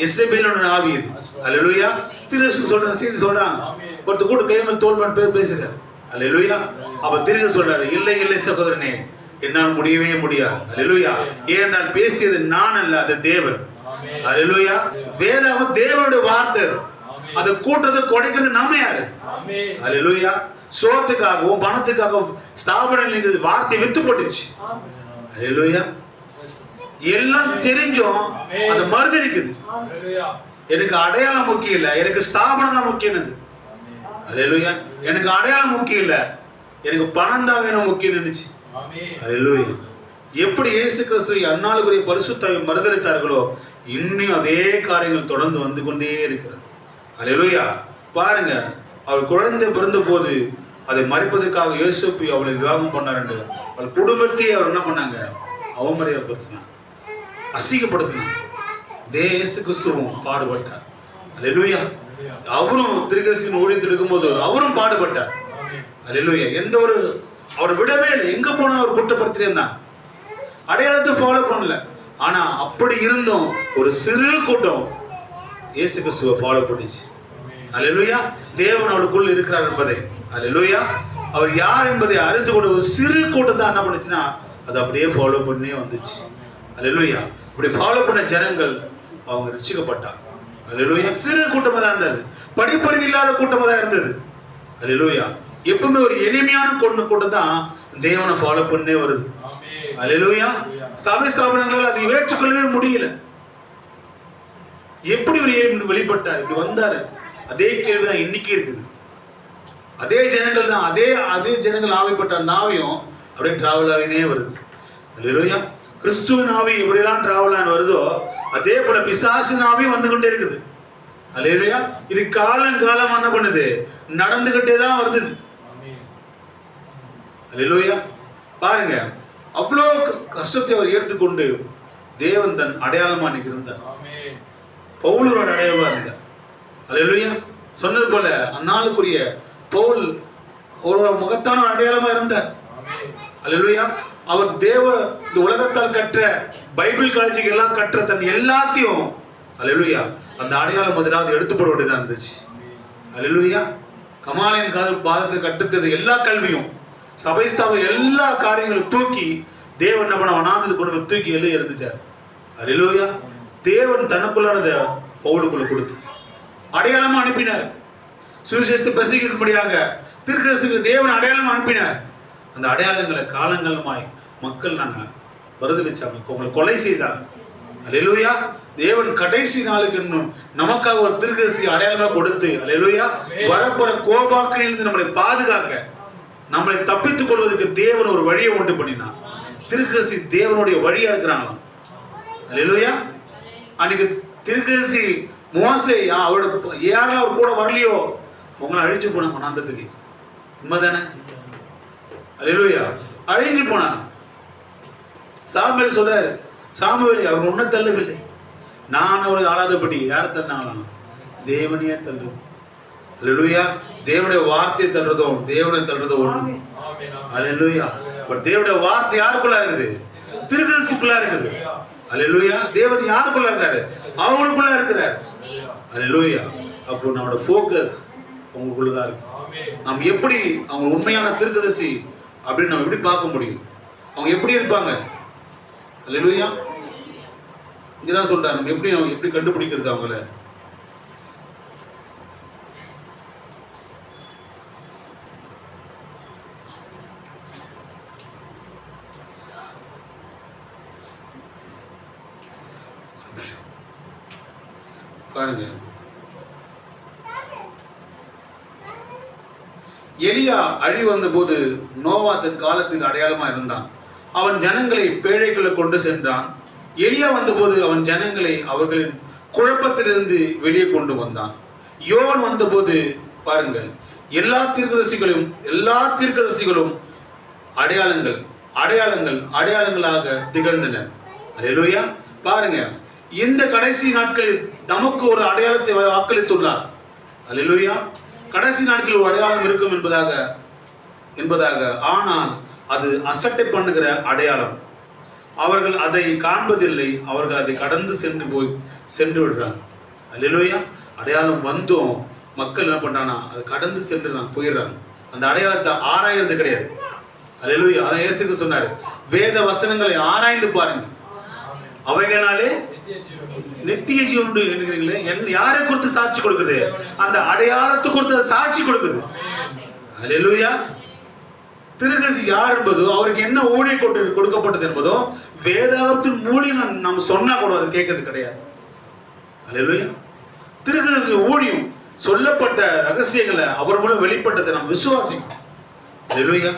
S3: எசபேலோட ஆவி இது. அல்லேலூயா. திருசு சொல்ற செய்தி சொல்றாங்க. ஒருத்தர் கூட கைமல் தோல்மன் பேர் பேசுறாரு. அல்லேலூயா. அப்ப திருக சொல்றாரு, இல்லை இல்லை சகோதரனே, என்னால் முடியவே முடியாது. அல்லேலூயா. ஏனென்றால் பேசியது நான் அல்ல, அது தேவன். அல்லேலூயா. வேதம் தேவனுடைய வார்த்தை. அதை கூட்டுறது குடைக்கிறது நம்ம யாரு? அல்லேலூயா. சோத்துக்காகவும் பணத்துக்காகவும் ஸ்தாபனம் வார்த்தை வித்து போட்டுச்சு. அல்லேலூயா. எல்லாம் தெரிஞ்சும் அது மறுதளிக்குது. எனக்கு அடையாளம் முக்கியம் இல்ல, எனக்கு ஸ்தாபனம் தான் முக்கியம். அல்லேலூயா. எனக்கு அடையாளம் முக்கியம் இல்ல, எனக்கு பணம் தான் வேணும் முக்கியம் நினைச்சு. அல்லேலூயா. எப்படி இயேசு கிறிஸ்து அந்நாளுக்குரிய பரிசுத்தாவை மறுதளித்தார்களோ, இன்னும் அதே காரியங்கள் தொடர்ந்து வந்து கொண்டே இருக்கிறது. அல்லேலூயா. பாருங்க, அவர் குழந்தை பிறந்த போது அதை மறைப்பதற்காக யோசேப்பு அவளை விவாகம் பண்ணார் என்று அவள் குடும்பத்தையே அவர் என்ன பண்ணாங்க, அவமரியாதைப்படுத்தினார், அசிங்கப்படுத்தினார். இயேசு கிறிஸ்துவும் பாடுபட்டார். அல்லேலூயா. அவரும் தீர்க்கதரிசியின் ஊழியத்தில் இருக்கும்போது அவரும் பாடுபட்டார். அல்லேலூயா. எந்த ஒரு அவர் விடவே இல்லை. எங்க போனா அவர் குற்றப்படுத்தினே இருந்தான். அடையாளத்தை ஃபாலோ பண்ணல. ஆனா அப்படி இருந்தும் ஒரு சிறு கூட்டம் இயேசு கிறிஸ்துவை ஃபாலோ பண்ணிச்சு. அல்லேலூயா. தேவன் அவளுக்குள் இருக்கிறார் என்பதை, அல்லேலூயா, அவர் யார் என்பதை அறிந்து கொண்ட ஒரு சிறு கூட்டம் தான் என்ன பண்ணுச்சுன்னா அது அப்படியே ஃபாலோ பண்ணே வந்துச்சு. அல்லேலூயா. அப்படி ஃபாலோ பண்ண ஜனங்கள் அவங்க ரட்சிக்கப்பட்டாங்க. அல்லேலூயா. சிறு கூட்டமா தான் இருந்தது, படிப்பறிவு இல்லாத கூட்டமா தான் இருந்தது. அல்லேலூயா. எப்பவுமே ஒரு எளிமையான கூட்டம் தான் தேவனை ஃபாலோ பண்ணே வருது. அல்லேலூயா. சபை ஸ்தாபனங்களால் அதை ஏற்றுக்கொள்ளவே முடியல. எப்படி ஒரு வெளிப்பட்டார், இப்படி வந்தாரு, அதே கேள்விதான் இன்னைக்கு இருக்குது. அதே ஜனங்கள் தான், அதே ஜனங்கள் ஆவிப்பட்ட அந்த ஆவியும் அப்படியே டிராவல் ஆகினே வருது. அல்லேலூயா. கிறிஸ்துவின் ஆவி எப்படியெல்லாம் டிராவல் ஆகி வருதோ அதே போல பிசாசின் ஆவியும் வந்து கொண்டே இருக்குது. அல்லேலூயா. இது காலம் என்ன பண்ணுது, நடந்துகிட்டே தான் வருது. அல்லேலூயா. பாருங்க, அவ்வளோ கஷ்டத்தை அவர் எடுத்துக்கொண்டு தேவன் தன் அடையாளமா இன்னைக்கு இருந்தார். பவுலோட அடையாளமா இருந்தார். அல்லேலூயா. சொன்னது போல அந்நாளுக்குரிய பவுல் ஒரு முகத்தான ஒரு அடையாளமா இருந்தார். அல்லேலூயா. அவர் இந்த உலகத்தால் கற்ற பைபிள் காலேஜுக்கு எல்லாம் கற்ற தன் எல்லாத்தையும் அல்லேலூயா அந்த அடையாளம் முதலாவது எடுத்துப்பட வேண்டியதா இருந்துச்சு. அல்லேலூயா. கமாலின் பாதத்தில் கட்டுத்தது எல்லா கல்வியும் சபை ஸ்தாப எல்லா காரியங்களும் தூக்கி தேவன் என்ன பண்ண வனாந்தது கொண்டு தூக்கி எழுதிச்சார். அல்லேலூயா. தேவன் தனக்குள்ளானதை பவுலுக்குள்ள கொடுத்து அடையாளமா அனுப்பினார். சுவிசேஷத்தை பிரசங்கிக்கும்படியாக தீர்க்கதரிசிகள் தேவன் அடையாளமா அனுப்பினார். அந்த அடையாளங்களை காலங்காலமாய் மக்கள் நாங்க மறுதலிச்சாங்க, உங்களை கொலை செய்தாங்க. அல்லேலூயா. தேவன் கடைசி நாளுக்கு நமக்காக ஒரு தீர்க்கதரிசி அடையாளமா கொடுத்து அல்லேலூயா வரப்போற கோபாக்கிலிருந்து நம்மளை பாதுகாக்க, நம்மளை தப்பித்துக் கொள்வதற்கு தேவன் ஒரு வழியை உண்டு பண்ணினார். தீர்க்கதரிசி தேவனுடைய வழியா இருக்கிறாங்களாம். அல்லேலூயா. அன்னைக்கு தீர்க்கதரிசி மோசே அவரோட யாரெல்லாம் அவர் கூட வரலையோ அவங்கள அழிஞ்சு போனாங்க வனாந்தத்துக்கு. உண்மைதானே? அல்லேலூயா. அழிஞ்சு போனாங்க. சாமுவேல் சொல்றாரு, சாமுவேல் அவர் ஒன்னும் தள்ளவில்லை, நான் அவரை ஆளாதபடி யாரை தள்ளினாங்களாம்? தேவனையே தள்ளுறது. அல்லேலூயா. தேவனுடைய வார்த்தையை தள்ளுறதும் தேவனை தள்ளுறதும் ஒண்ணு. அல்லேலூயா. பட் தேவனுடைய வார்த்தை யாருக்குள்ள இருக்குது? தீர்க்கதரிசிக்குள்ள இருக்குது. அல்லேலூயா. தேவன் யாருக்குள்ள இருக்காரு? அவங்களுக்குள்ள இருக்கிறார். அல்லேலூயா. அப்போ நம்மளோட ஃபோக்கஸ் அவங்களுக்குள்ளதான் இருக்கு. நாம் எப்படி அவங்க உண்மையான தீர்க்கதரிசி அப்படின்னு நம்ம எப்படி பார்க்க முடியும்? அவங்க எப்படி இருப்பாங்க? அல்லேலூயா. இங்கதான் சொல்றாரு, நம்ம எப்படி கண்டுபிடிக்கிறது அவங்கள? பாருங்க, எலியா அழி வந்த போது நோவா தன் காலத்தில் அடையாளமா இருந்தான். அவன் ஜனங்களை பேழைக்குள்ள கொண்டு சென்றான். எலியா வந்தபோது அவன் ஜனங்களை அவர்களின் குழப்பத்திலிருந்து வெளியே கொண்டு வந்தான். யோவான் வந்தபோது பாருங்கள், எல்லா தீர்க்கதரிசிகளும் அடையாளங்களாக திகழ்ந்தனர். அல்லேலூயா. பாருங்க, இந்த கடைசி நாட்களில் நமக்கு ஒரு அடையாளத்தை வாக்களித்துள்ளார். அல்லேலூயா. கடைசி நாட்களில் ஒரு அடையாளம் இருக்கும் என்பதாக. ஆனால் அது அசட்டை பண்ணுகிற அடையாளம். அவர்கள் அதை காண்பதில்லை, அவர்கள் அதை கடந்து சென்று விடுறாங்க. அல்லேலூயா. அடையாளம் வந்தும் மக்கள் என்ன பண்றாங்கன்னா அதை கடந்து போயிடுறாங்க. அந்த அடையாளத்தை ஆராய்றது கிடையாது. அல்லேலூயா. அதான் இயேசு சொன்னாரு, வேத வசனங்களை ஆராய்ந்து பாருங்க, அவைகளாலே நித்திய ஜீவன் என்கிறீங்களே. யாரை குறித்து சாட்சி கொடுக்குது? அந்த அடையாளத்தை குறித்து சாட்சி கொடுக்குது. அல்லேலூயா. தீர்க்கதரிசி யார் என்பதோ, அவருக்கு என்ன ஊழியம் கொடுக்கப்பட்டது என்பதோ வேதாகமத்தின் மூலியம் நம்ம சொன்னா கூட அது கேட்கறது கிடையாது. அல்லேலூயா. தீர்க்கதரிசி ஊழியம் சொல்லப்பட்ட ரகசியங்களை அவர் மூலம் வெளிப்பட்டதை நாம் விசுவாசிக்கும். அல்லேலூயா.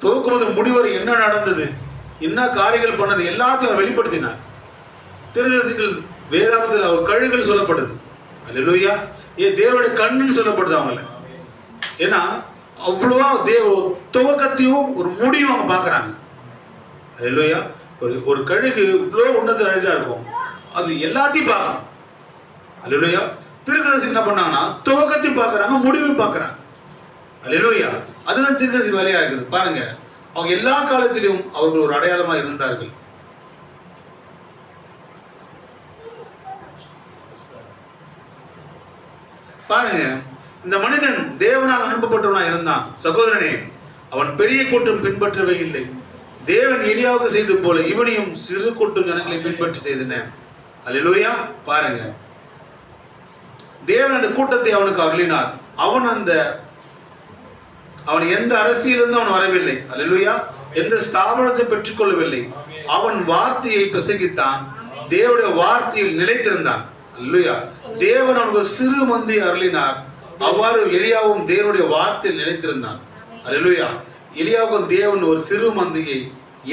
S3: துவக்கம் முதல் முடிவரை என்ன நடந்தது, என்ன காரியங்கள் பண்ணது எல்லாத்தையும் அவர் வெளிப்படுத்தினார். தீர்க்கதரிசிகள் வேதாகமத்தில் அவர் கழுகுகள் சொல்லப்படுது. அல்லேலூயா. தேவனுடைய கண்ணுன்னு சொல்லப்படுது அவங்கள. ஏன்னா அவ்வளவா துவக்கத்தையும் ஒரு முடிவும் அவங்க பார்க்குறாங்க. அல்லேலூயா. ஒரு கழுகு இவ்வளோ உன்னத அழகா இருக்கும், அது எல்லாத்தையும் பார்க்கணும். அல்லேலூயா. தீர்க்கதரிசி என்ன பண்ணாங்கன்னா துவக்கத்தையும் பார்க்குறாங்க, முடிவையும் பார்க்குறாங்க. அல்லேலூயா. அதுதான் தீர்க்கதரிசி வேலையா இருக்குது. பாருங்க, அவங்க எல்லா காலத்திலும் அவர்கள் ஒரு அடையாளமா இருந்தார்கள். பாருங்க, இந்த மனிதன் தேவனால் அனுப்பப்பட்டவனா இருந்தான். சகோதரனே, அவன் பெரிய கூட்டம் பின்பற்றவே இல்லை. தேவன் எலியாவுக்கு செய்தது போல இவனையும் சிறு கூட்டம் ஜனங்களை பின்பற்றி செய்தன. அல்லேலூயா. பாருங்க, தேவன் அந்த கூட்டத்தை அவனுக்கு அருளினார். அவன் எந்த அரசியலிருந்து அவன் வரவில்லை. அல்லேலூயா. எந்த ஸ்தாபனத்தை பெற்றுக்கொள்ளவில்லை. அவன் வார்த்தையை பிரசங்கித்தான், தேவனுடைய வார்த்தையில் நிலைத்திருந்தான். அல்லேலூயா. தேவன் அவனுக்கு சிறு மந்தையை அருளினார். அவ்வாறு எலியாவும் தேவனுடைய வார்த்தையில் நிலைத்திருந்தான். அல்லேலூயா. எலியாவுக்கும் தேவன் ஒரு சிறு மந்தையை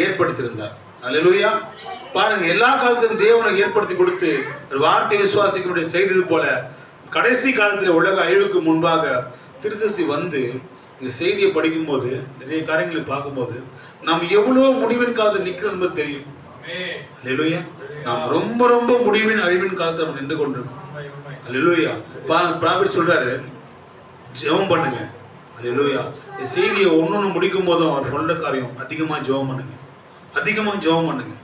S3: ஏற்படுத்தியிருந்தார். அல்லேலூயா. பாருங்க, எல்லா காலத்திலும் தேவனை ஏற்படுத்தி கொடுத்து வார்த்தை விசுவாசிக்க செய்தது போல கடைசி காலத்தில் உலக அழிவுக்கு முன்பாக தீர்க்கதரிசி வந்து இந்த செய்தியை படிக்கும்போது நிறைய காரியங்களை பார்க்கும்போது நாம் எவ்வளவு முடிவின் காலத்தில் நிற்கிறோம் என்பது தெரியும். அல்லேலூயா. நாம் ரொம்ப ரொம்ப முடிவின் அழிவின் காலத்தில் நம்ம நின்று கொண்டிருக்கோம். அல்லேலூயா. ப்ராஃபட் சொல்றாரு, ஜெபம் பண்ணுங்க. அல்லேலூயா. இந்த செய்தியை ஒன்னொன்னு முடிக்கும் போதும் அவர் சொல்ற காரியம் அதிகமா ஜெபம் பண்ணுங்க, அதிகமா ஜெபம் பண்ணுங்க.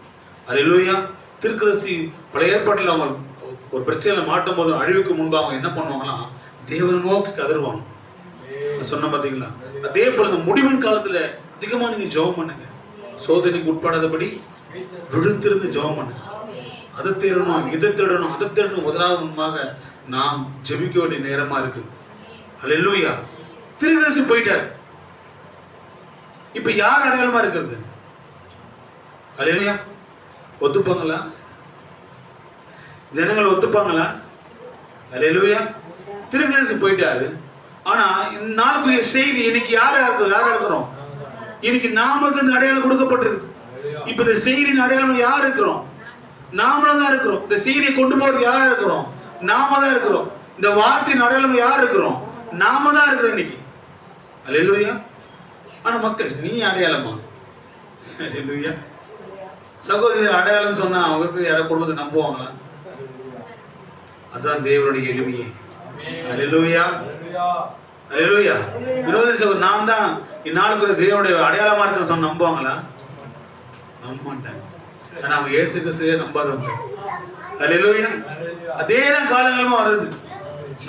S3: அல்லேலூயா. தீர்க்கதரிசி பழைய ஏற்பாட்டில் அவங்க ஒரு பிரச்சனையில மாட்டும் போதும் அழிவுக்கு முன்பாக அவங்க என்ன பண்ணுவாங்கன்னா தேவனை நோக்கி கதறுவாங்க. சொன்ன பார்த்தீங்களா? அதே போல முடிவின் காலத்துல அதிகமா நீங்க ஜெபம் பண்ணுங்க. சோதனைக்கு உட்படாதபடி விழுத்திருந்து ஜெபம் பண்ணுங்க. அதை தேடணும், இதை தேடணும், அதை தேடணும். முதலாவதாக நாம் ஜெபிக்க வேண்டிய நேரமா இருக்குது. அல்லேலூயா. தீர்க்கதரிசி போயிட்டார். இப்ப யார் அடையாளமா இருக்கிறது? அல்லேலூயா. ஒத்துப்பாங்களா? ஜனங்கள் ஒத்துப்பாங்களா? அல்லேலூயா. தீர்க்கதரிசி போயிட்டாரு. ஆனா இந்த நாளுக்குரிய செய்தி இன்னைக்கு யாரா இருக்கிறோம்? இன்னைக்கு நாமக்கு இந்த அடையாளம் கொடுக்கப்பட்டிருக்கு. இப்ப இந்த செய்தியின் அடையாளம் யார் இருக்கிறோம்? நாமளும் தான் இருக்கிறோம். இந்த செய்தியை கொண்டு போறது யார் இருக்கிறோம்? நாம தான் இருக்கிறோம். இந்த வார்த்தையின் அடையாளம் யார் இருக்கிறோம்? நாம தான் இருக்கிறோம் இன்னைக்கு. அல்லேலூயா. ஆனா மக்கள் நீ அடையாளமா? அல்லேலூயா. சகோதரி அடையாளம் சொன்னா அவங்களுக்கு யாரை கொண்டு நம்புவாங்களா? அதுதான் தேவனுடைய எளிமையே. அல்லேலூயா. அல்லேலூயா. விரோதி சகோதரர் நான் தான் இந்நாளுக்கு தேவனுடைய அடையாளமா இருக்குன்னு சொன்ன நம்புவாங்களா? நம்ப மாட்டாங்க. ஆனா அவங்க இயேசு கிறிஸ்துவே நம்பாதவங்க. அல்லேலூயா. அதேதான் காலங்களமா வருது.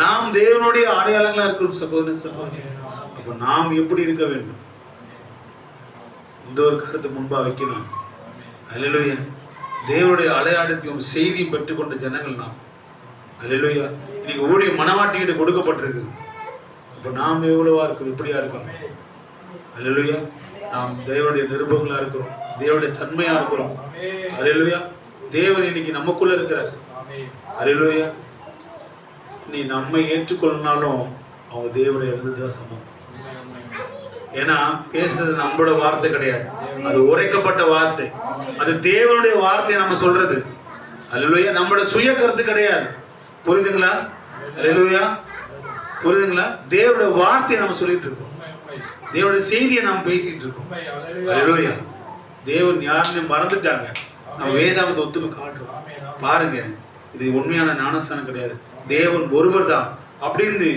S3: நாம் தேவனுடைய அடையாளங்களா இருக்கிறோம் சகோதரன் சகோதரி. அப்ப நாம் எப்படி இருக்க வேண்டும்? இந்த ஒரு கருத்து முன்பா வைக்கணும். அல்லேலூயா. தேவனுடைய அடையாளத்தையும் செய்தி பெற்றுக்கொண்ட ஜனங்கள் நாம். அல்லேலூயா. இன்னைக்கு ஊழிய மனவாட்டிகிட்ட கொடுக்கப்பட்டிருக்கு. அப்ப நாம் எவ்வளவா இருக்கோம்? இப்படியா இருக்கோம்? அல்லேலூயா. நாம் தேவனுடைய நிருபங்களா இருக்கிறோம். தேவனுடைய தன்மையா இருக்கிறோம். அல்லேலூயா. தேவன் இன்னைக்கு நமக்குள்ள இருக்கிறார். அல்லேலூயா. நீ நம்மை ஏற்றுக்கொள்ளனாலும் அவங்க தேவனை எழுதுதான் சமம். ஏன்னா பேசுறது நம்மளோட வார்த்தை கிடையாது, அது உரைக்கப்பட்ட வார்த்தை. அது தேவனுடைய வார்த்தையை நம்ம சொல்றது. அல்லேலூயா. நம்மளோட சுய கருத்து கிடையாது. புரியுதுங்களா? அல்லேலூயா. புரியுதுங்களா? தேவனுடைய வார்த்தையை நம்ம சொல்லிட்டு இருக்கோம். தேவனுடைய செய்தியை நாம் பேசிட்டு இருக்கோம். அல்லேலூயா. தேவன் யாருன்னு மறந்துட்டாங்க. நம்ம வேதாகமத்தை ஒத்துமை காட்டுறோம். பாருங்க, இது உண்மையான ஞானஸ்தானம் கிடையாது. தேவன் ஒருவர் தான் அப்படின்னு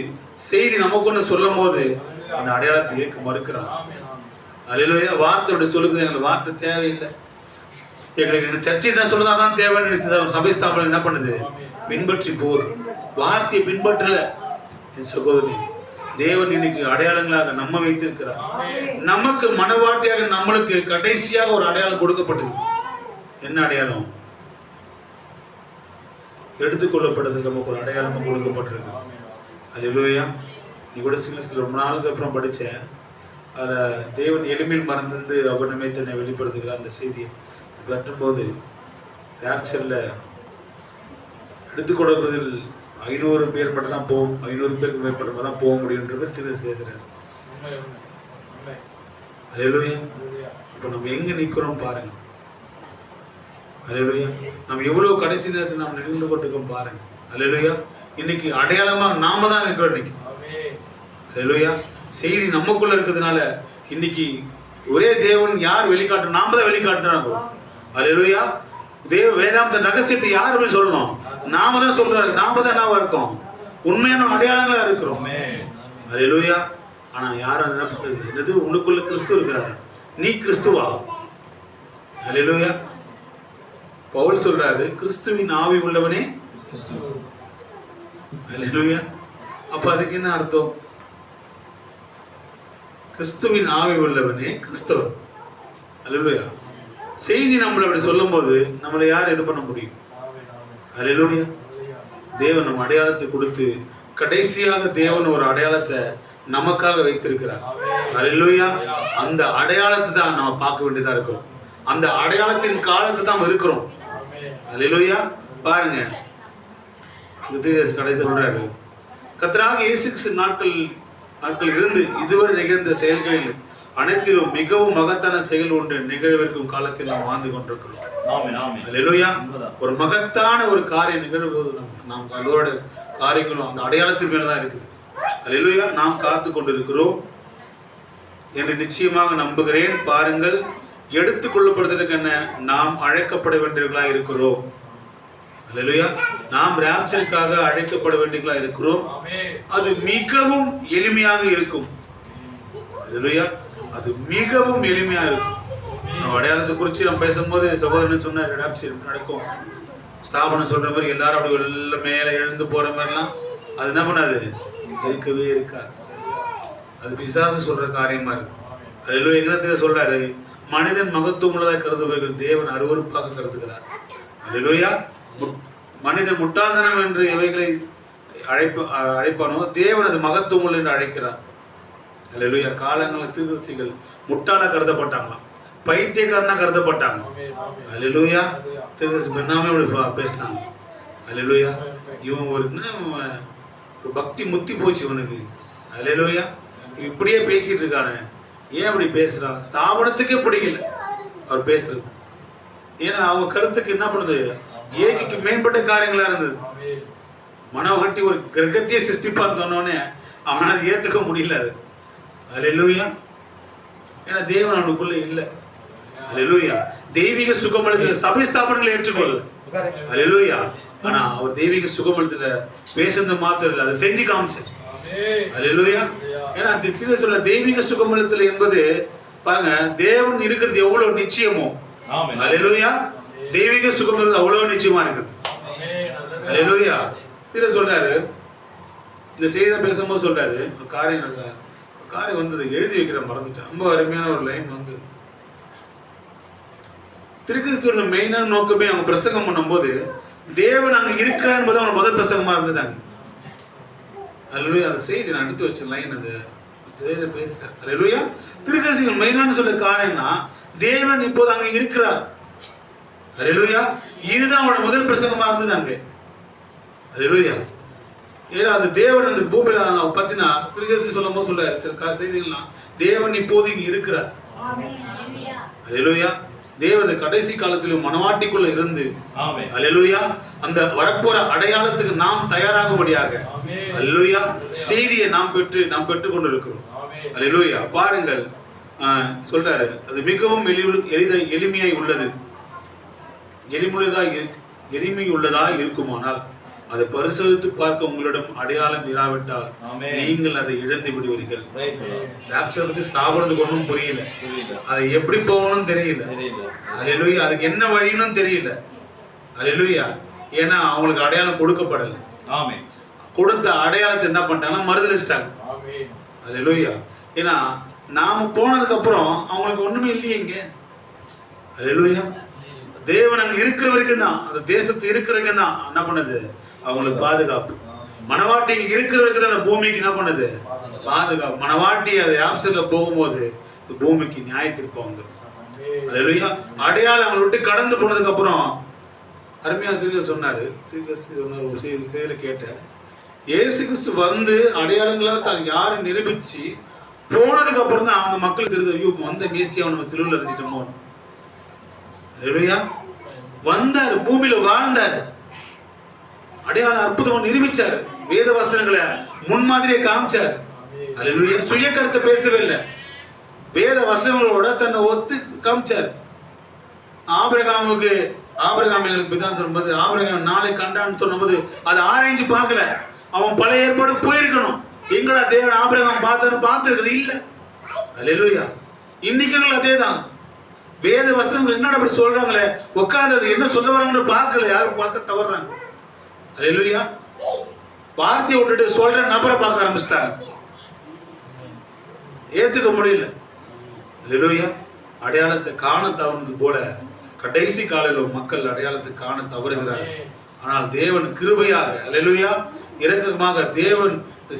S3: செய்தி நமக்கு ஒன்று சொல்லும் போது அந்த அடையாளத்தை ஏற்க மறுக்கிறான். அல்லேலூயா. வார்த்தையோட சொல்லுது, எங்களுக்கு வார்த்தை தேவையில்லை, எங்களுக்கு சர்ச்சை என்ன சொல்லுதான் தேவைன்னு சபை ஸ்தாபனம் என்ன பண்ணுது? பின்பற்றி போகுது. வார்த்தையை பின்பற்றல. என் சகோதரி, தேவன் இன்னைக்கு அடையாளங்களாக நம்ம வைத்திருக்கிறார். நமக்கு மனவாட்டியாக நம்மளுக்கு கடைசியாக ஒரு அடையாளம் கொடுக்கப்பட்டது. என்ன அடையாளம்? எடுத்துக்கொள்ளப்பட்டதுக்கு நமக்கு ஒரு அடையாளம் கொடுக்கப்பட்டிருக்கு. அல்லேலூயா. நீ கூட சில ரொம்ப நாளுக்கு அப்புறம் படித்தேன். அதில் தேவன் எளிமையில் மறந்து அவர் நிமித்தனை வெளிப்படுத்துகிறார். அந்த செய்தியை கட்டும்போது கேப்சரில் எடுத்துக்கொடுப்பதில் 500 பேர் மட்டும் தான் போகும், 500 பேருக்கு மேற்பட்ட தான் போக முடியுன்ற திரு பேசுறாரு. அல்லேலூயா. இப்போ நம்ம எங்க நிற்கிறோம் பாருங்க. அல்லேலூயா. நம்ம எவ்வளவு கடைசி நேரத்தில் நாம் நின்று கொண்டிருக்கோம் பாருங்க. அல்லேலூயா. இன்னைக்கு அடையாளமா நாம தான் இருக்கிறோம் இன்னைக்கு. அல்லேலூயா. செய்தி நமக்குள்ள இருக்கிறதுனால இன்னைக்கு ஒரே தேவன் யார் வெளிக்காட்டு? நாம தான் வெளிக்காட்டுறாங்க. அல்லேலூயா. தேவ வேதாந்த ரகசியத்தை யாருமே சொல்லணும்? நாம தான் சொல்றாரு. நாம தான் என்னவா இருக்கோம்? உண்மையான அடையாளங்களா இருக்கிறோம். அல்லேலூயா. ஆனா யாரும் என்ன பண்றது? என்னது உனக்குள்ள கிறிஸ்து இருக்கிறாரு, நீ கிறிஸ்துவா? அல்லேலூயா. பவுல் சொல்றாரு, கிறிஸ்துவின் ஆவி உள்ளவனே. அல்லேலூயா. அப்ப அதுக்கு என்ன அர்த்தம்? கிறிஸ்துவின் ஆவி உள்ளவனே கிறிஸ்தவன். அல்லேலூயா. செய்தி நம்மளை அப்படி சொல்லும் போது நம்மளை யார் எது பண்ண முடியும்? அல்லேலூயா. தேவன் நம்ம அடையாளத்தை கொடுத்து கடைசியாக தேவன் ஒரு அடையாளத்தை நமக்காக வைத்திருக்கிறார். அல்லேலூயா. அந்த அடையாளத்தை தான் நம்ம பார்க்க வேண்டியதா இருக்கிறோம். அந்த அடையாளத்தின் காலத்தை தான் இருக்கிறோம். அல்லேலூயா. பாருங்க, கடைசி சொல்றாரு, கர்த்தராகிய இயேசு கிறிஸ்து நாட்கள் இருந்து இதுவரை நிகழ்ந்த செயல்களில் அனைத்திலும் மிகவும் மகத்தான செயல் ஒன்று நிகழ்விற்கும் காலத்தில் நாம் வாழ்ந்து கொண்டிருக்கிறோம். அல்லேலூயா. ஒரு மகத்தான ஒரு காரியம் நிகழ்வும்போது நாம் அதோட காரியங்களும் அந்த அடையாளத்தின் மேலதான் இருக்குது. அல்லேலூயா. நாம் காத்து கொண்டிருக்கிறோம் என்று நிச்சயமாக நம்புகிறேன். பாருங்கள், எடுத்துக் கொள்ளப்படுவதற்கு என்ன நாம் அழைக்கப்பட வேண்டியவர்களாக இருக்கிறோம். அல்லேலூயா. நாம் ராப்சருக்காக அழைக்கப்பட வேண்டியவர்களாக இருக்கிறோம். அது மிகவும் எளிமையாக இருக்கும். அல்லேலூயா. அது மிகவும் எளிமையா இருக்கும். அடையாளத்தை குறித்து நம்ம பேசும்போது சகோதரன் சொன்னார், ராப்சர் நடக்கும், ஸ்தாபனம் சொல்ற மாதிரி எல்லாரும் அப்படி வெளில மேல எழுந்து போற மாதிரிலாம் அது என்ன பண்ணாது? இருக்கவே இருக்காது. அது பிசாசு சொல்ற காரியமா இருக்கும். அல்லேலூயா. எங்க சொல்றாரு, மனிதன் மகத்துவம் உள்ளதாக கருதுபவர்கள் தேவன் அருவருப்பாக கருதுகிறார். அல்லேலூயா. மனிதன் முட்டாள்தனம் என்று எவைகளை அழைப்பானோ தேவன் அது மகத்துவம் உள்ள என்று அழைக்கிறார். அல்லேலூயா. காலங்களில் தீர்க்கதரிசிகள் முட்டாளா கருதப்பட்டாங்களாம், பைத்தியக்காரனா கருதப்பட்டாங்க. அல்லேலூயா. தீர்க்கதரிசி பெண்ணாமே பேசினாங்க. அல்லேலூயா. இவன் ஒரு பக்தி முத்தி போச்சு இவனுக்கு. அல்லேலூயா. இப்படியே பேசிட்டு இருக்கானே, ஏன் அப்படி பேசுறான்? ஸ்தாபனத்துக்கே பிடிக்கல அவர் பேசுறது. ஏன்னா அவங்க கருத்துக்கு என்ன பண்ணுது? ஏகிக்கு மேம்பட்ட காரியங்களா இருந்தது. மனோகட்டி ஒரு கிரகத்தையே சிருஷ்டிப்பான்னு சொன்னோடனே அவன் அதை ஏத்துக்க முடியல. அது அல்லேலூயா. ஏன்னா தேவன் அவனுக்குள்ள இல்லை. அல்லேலூயா. தெய்வீக சுகமளித்துல சபை ஸ்தாபனங்களை ஏற்றுக்கொள்ள. அல்லேலூயா. ஆனா அவர் தெய்வீக சுகமளித்துல பேசுறது மாத்திரம் இல்லை, அதை செஞ்சு காமிச்சார். அல்லேலூயா. ஏன்னா திரு சொல்ல தெய்வீக சுகமளித்துல என்பது பாருங்க, தேவன் இருக்கிறது எவ்வளவு நிச்சயமோ, அல்லேலூயா, தெய்வீக சுகமளித்து அவ்வளவு நிச்சயமா இருக்குது. அல்லேலூயா. திரு சொல்றாரு, இந்த செய்தியை பேசும்போது சொல்றாரு, காரியம் வந்தது எழுதி வைக்கிற மறந்துட்டேன். ரொம்ப அருமையான ஒரு லைன் வந்து, திருக்கிறிஸ்துவோட மெயினான நோக்கமே அவங்க பிரசங்கம் பண்ணும்போது தேவன் அங்க இருக்கிறார் என்பது அவங்க முதல் பிரசங்கமா இருந்ததாங்க. அல்லேலூயா. அந்த செய்தி நான் எடுத்து வச்ச லைன் அந்த செய்தியை பேசுறேன். அல்லேலூயா. திருக்கிறிஸ்துவின் மெயினான சொல்ல காரியம்னா தேவன் இப்போது அங்க இருக்கிறார். அல்லேலூயா. இதுதான் அவனோட முதல் பிரசங்கமா இருந்ததாங்க. அல்லேலூயா. ஏன்னா அது தேவன் அந்த பூமியில பத்தினா திருக்கிறிஸ்து சொல்லும் போது சொல்றாரு சில செய்திகள்லாம், தேவன் இப்போது இங்க இருக்கிறார். அல்லேலூயா. தேவன் கடைசி காலத்திலும் மனவாட்டிக்குள்ள இருந்து, அல்லேலூயா, அந்த வரப்போற அடையாளத்துக்கு நாம் தயாராகும்படியாக, அல்லேலூயா, செய்தியை நாம் பெற்றுக் கொண்டிருக்கிறோம். அல்லேலூயா. பாருங்கள், சொல்றாரு, அது மிகவும் எளிமையாய் உள்ளது, எளிமையுள்ளதா இருக்குமானால் அதை பரிசோதித்து பார்க்க உங்களிடம் அடையாளம் இராவிட்டால் நீங்கள் அதை இழந்து விடுவீர்கள். ராப்சர் பத்தி ஸ்தாபனத்துக்கு ஒன்றும் புரியல, அதை எப்படி போகணும்னு தெரியல. அல்லேலூயா. அதுக்கு என்ன வழின்னு தெரியல. அல்லேலூயா. ஏன்னா அவங்களுக்கு அடையாளம் கொடுக்கப்படல. கொடுத்த அடையாளத்தை என்ன பண்ணிட்டாங்கன்னா மறுதலிச்சிட்டாங்க. அல்லேலூயா. ஏன்னா நாம போனதுக்கு அப்புறம் அவங்களுக்கு ஒண்ணுமே இல்லையே இங்க. அல்லேலூயா. தேவன் அங்க இருக்கிற வரைக்கும் தான், அந்த தேசத்து இருக்கிற வரைக்கும் தான் என்ன பண்ணுது, அவங்களுக்கு பாதுகாப்பு. மனவாட்டி இருக்கிற வரைக்கும் தான் அந்த பூமிக்கு என்ன பண்ணுது, பாதுகாப்பு. மனவாட்டி அது ராப்சர்ல போகும்போது இந்த பூமிக்கு நியாய தீர்ப்பு வந்துடும். அல்லேலூயா. அடையாளம் அவங்களை விட்டு கடந்து போனதுக்கு அப்புறம் அருமையா சொன்னாரு ஒரு செய்தியில கேட்டேன், இயேசு கிறிஸ்து வந்து அடையாளங்களால் தான் யாரை நிரூபிச்சு போனதுக்கு அப்புறம் தான் அந்த மக்களுக்கு தெரியுது, ஐயோ வந்த மேசியா நம்ம திருவிழா இருந்துட்டோமோ. அல்லேலூயா. வந்தாரு, பூமியில வாழ்ந்தாரு, அடையாளம் அற்புதமா நிரூபிச்சாரு, வேத வசனங்களை முன்மாதிரியை காமிச்சாரு. அல்லேலூயா. சுய கருத்தை பேசவே இல்லை, வேத வசனங்களோட தன்னை ஒத்து காமிச்சாரு. ஆபிரகாமுக்கு எங்களுக்கு பிதான் சொல்லும்போது, ஆபிரகாம் நாளை கண்டான்னு சொன்னபோது அதை ஆராய்ஞ்சு பார்க்கல. அவன் பழைய ஏற்பாடு போயிருக்கணும். எங்கடா தேவன் ஆபிரகாம் பார்த்திருக்கல இல்ல. அல்லேலூயா. இன்னைக்கு அதே தான், வேத வசனங்கள் என்னடா அப்படி சொல்றாங்களே, உட்கார்ந்து என்ன சொல்ல வராங்கன்னு பார்க்கல, யாரும் பார்க்க தவறுறாங்க. அல்லேலூயா. வார்த்தையை விட்டுட்டு சொல்ற நபரை பார்க்க ஆரம்பிச்சிட்டாங்க, ஏத்துக்க முடியல. அல்லேலூயா. அடையாளத்தை காண தவறுனது போல கடைசி காலையில் மக்கள் அடையாளத்தை காண தவறுகிறார்கள். ஆனால் தேவன் கிருபையாக, அல்லேலூயா, இரக்கமாக தேவன்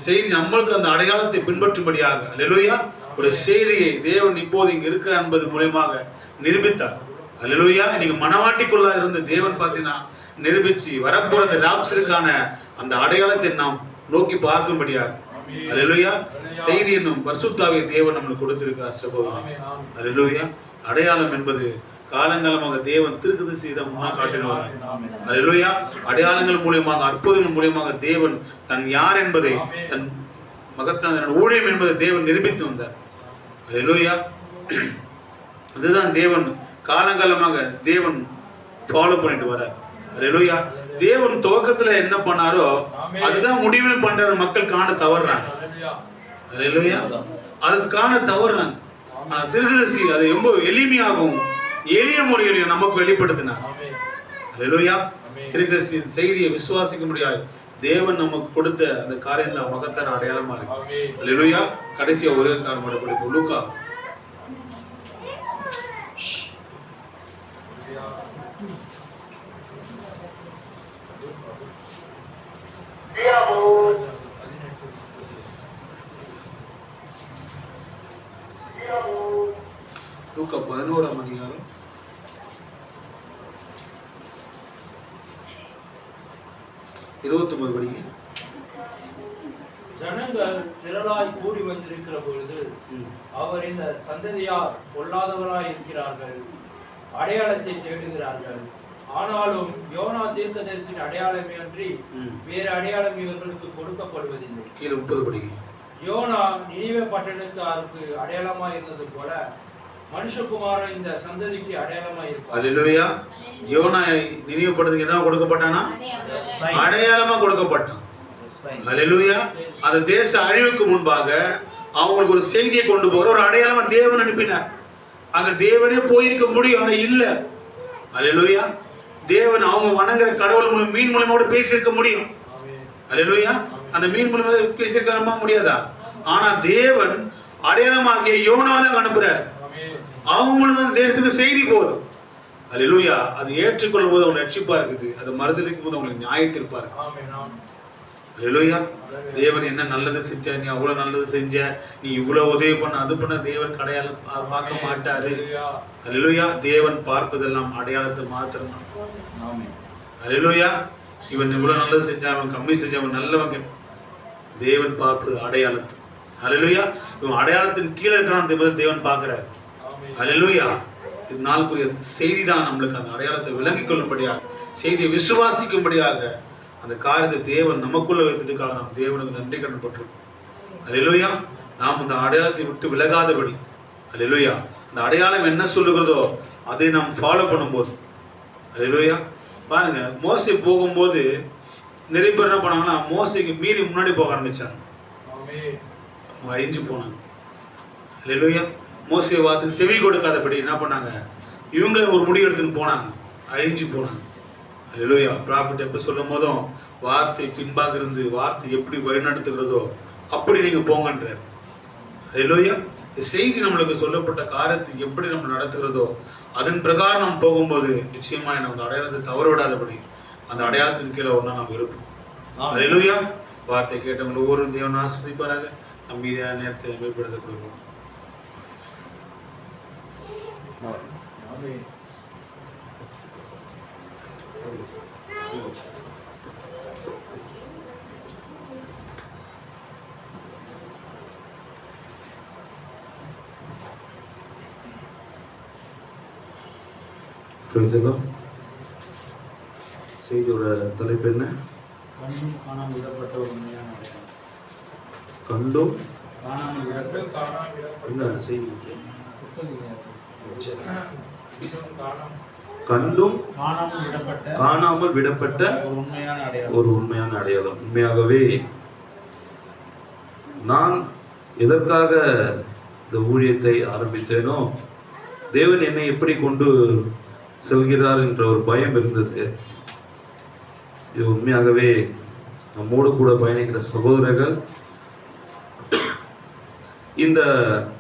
S3: செய்தி நம்மளுக்கு அந்த அடையாளத்தை பின்பற்றும்படியாக, அல்லேலூயா, ஒரு செய்தியை தேவன் இப்போது இங்க இருக்கிறார் என்பது மூலமாக நிரூபித்தார். அல்லேலூயா. இன்னைக்கு மனவாட்டிக்குள்ளா இருந்து தேவன் பார்த்தீங்கன்னா நிரூபிச்சு வரப்போற அந்த ராப்சருக்கான அந்த அடையாளத்தை நாம் நோக்கி பார்க்கும்படியாக, அல்லேலூயா, செய்தி என்னும் பரிசுத்தாவிய தேவன் நம்மளுக்கு கொடுத்திருக்கிறார் சகோதரன். அல்லேலூயா. அடையாளம் என்பது காலங்காலமாக தேவன் தீர்க்கதரிசி தான் முன்னா காட்டினார். அல்லேலூயா. அடையாளங்கள் மூலியமாக, அற்புதங்கள் மூலியமாக தேவன் தன் யார் என்பதை, தன் மகத்தான ஊழியம் என்பதை தேவன் நிரூபித்து வந்தார். அல்லேலூயா. அதுதான் தேவன் காலங்காலமாக தேவன் ஃபாலோ பண்ணிட்டு வர்றார். அல்லேலூயா. தேவன் துவக்கத்துல என்ன பண்ணாரோ அதுதான் முடிவில் பண்ற மக்கள் காண தவறுறாங்க. அல்லேலூயா. அது காண தவறுறாங்க. ஆனா தீர்க்கதரிசி அதை ரொம்ப எளிமையாகவும் எளிய முறையிலையும் நமக்கு வெளிப்படுத்தினார். அல்லேலூயா. தீர்க்கதரிசி செய்தியை விசுவாசிக்க முடியாது, தேவன் நமக்கு கொடுத்த அந்த காரியம் தான் மகத்தான அடையாளமா இருக்கு. அல்லேலூயா. கடைசியா ஒரே காரணம் படிப்போம். லூக்கா லூக்கா 11ஆம் அதிகாரம் 29 படிங்க.
S5: ஜனங்கள் திரளாய் கூடி வந்திருக்கிற பொழுது அவர் இந்த சந்ததியார் பொல்லாதவராய் இருக்கிறார்கள், அடையாளத்தை தேடுகிறார்கள், ஆனாலும் யோனா தீர்க்கதரிசியின் அடையாளமே அன்றி வேறு அடையாளம் இவர்களுக்கு கொடுக்கப்படுவதில்லை.
S3: கீழே 30 படிங்க.
S5: யோனா நினிவே பட்டணத்தாருக்கு அடையாளமா இருந்தது போல மனுஷகுமாரன் இந்த சந்ததிக்கு அடையாளமா இருப்பார்.
S3: அல்லேலூயா. யோனா நினிவே பட்டணத்துக்கு என்ன கொடுக்கப்பட்டானா? அடையாளமா கொடுக்கப்பட்டான். அல்லேலூயா. அந்த தேச அழிவுக்கு முன்பாக அவங்களுக்கு ஒரு செய்தியை கொண்டு போகிற ஒரு அடையாளமா தேவன் அனுப்பினார். அங்க தேவனே போயிருக்க முடியும், ஆனா இல்ல. அல்லேலூயா. தேவன் அவங்க வணங்குற கடவுள் மூலம் மீன் மூலமா கூட பேசியிருக்க முடியும். அல்லேலூயா. அந்த மீன் மூலமா பேசியிருக்கலாமா? முடியாதா? ஆனா தேவன் அடையாளமாகிய யோனாவை தான் அனுப்புறாரு. அவங்க மூலமா தேசத்துக்கு செய்தி போதும். அல்லேலூயா. அது ஏற்றுக்கொள்ளும் போது அவங்க ரட்சிப்பா இருக்குது, அது மறுதலிக்கும் போது அவங்களுக்கு நியாயத்தீர்ப்பா இருக்கு. அல்லேலூயா. தேவன் என்ன நல்லது செஞ்ச, நீ அவ்வளவு நல்லது செஞ்ச, நீ இவ்வளவு உதவி பண்ண, அது பண்ண, தேவன் அடையாளம் பார்க்க மாட்டாரு. அல்லேலூயா. தேவன் பார்ப்பதெல்லாம் அடையாளத்தை மாத்திரம். அல்லேலூயா. இவன் இவ்வளவு நல்லது செஞ்சான், அவன் கம்மி செஞ்சவன், நல்லவங்க. தேவன் பார்ப்பது அடையாளத்தை. அல்லேலூயா. இவன் அடையாளத்துக்கு கீழே இருக்கிறான், தேவன் பார்க்கிறார். அல்லேலூயா. இது நாளுக்குரிய செய்தி தான் நம்மளுக்கு அந்த அடையாளத்தை விளங்கிக் கொள்ளும்படியாக, செய்தியை விசுவாசிக்கும்படியாக அந்த காரியத்தை தேவன் நமக்குள்ள வைத்ததுக்காக நாம் தேவனுக்கு நன்றி கடன் பட்டிருக்கோம். அல்லேலூயா. நாம் இந்த அடையாளத்தை விட்டு விலகாதபடி, அல்லேலூயா, அந்த அடையாளம் என்ன சொல்லுகிறதோ அதை நாம் ஃபாலோ பண்ணும்போது, அல்லேலூயா. பாருங்க, மோசே போகும்போது நிறைய பேர் என்ன பண்ணாங்கன்னா மோசைக்கு மீறி முன்னாடி போக ஆரம்பிச்சாங்க, அழிஞ்சு போனாங்க. அல்லேலூயா. மோசே வார்த்தைக்கு செவி கொடுக்காதபடி என்ன பண்ணாங்க, இவங்களே ஒரு முடிவு எடுத்துன்னு போனாங்க, அழிஞ்சு போனாங்க. அல்லேலூயா. ப்ராஃபிட் எப்போ சொல்லும் போதும் வார்த்தை பின்பாக இருந்து வார்த்தை எப்படி வழிநடத்துகிறதோ அப்படி நீங்க போங்கன்றார். அல்லேலூயா. செய்தி நம்மளுக்கு சொல்லப்பட்ட காரியத்தை எப்படி நம்ம நடத்துகிறதோ அதன் பிரகாரம் நம்ம போகும்போது நிச்சயமா நம்ம அடையாளத்தை தவற விடாதபடி அந்த அடையாளத்தின் கீழே ஒன்றா நம்ம இருப்போம். அல்லேலூயா. வார்த்தை கேட்டவங்க ஒவ்வொரு தேவன் ஆசீர்வதிப்பாராக. நம்மீதியான நேரத்தை மேம்படுத்த கொடுப்போம்.
S6: செய்தியோட தலைப்பு என்ன?
S5: கண்டும் காணாமல் விடப்பட்ட ஒரு உண்மையான அடையாளம்.
S6: கண்டும்
S5: காணாமல்
S6: என்ன செய்தி?
S5: கண்டும்
S6: காணாமல் விடப்பட்ட ஒரு உண்மையான அடையாளம். உண்மையாகவே நான் எதற்காக இந்த ஊழியத்தை ஆரம்பித்தேனோ, தேவன் என்னை எப்படி கொண்டு செல்கிறார் என்ற ஒரு பயம் இருந்தது. இது உண்மையாகவே நம்மோடு கூட பயணிக்கிற சகோதரர்கள் இந்த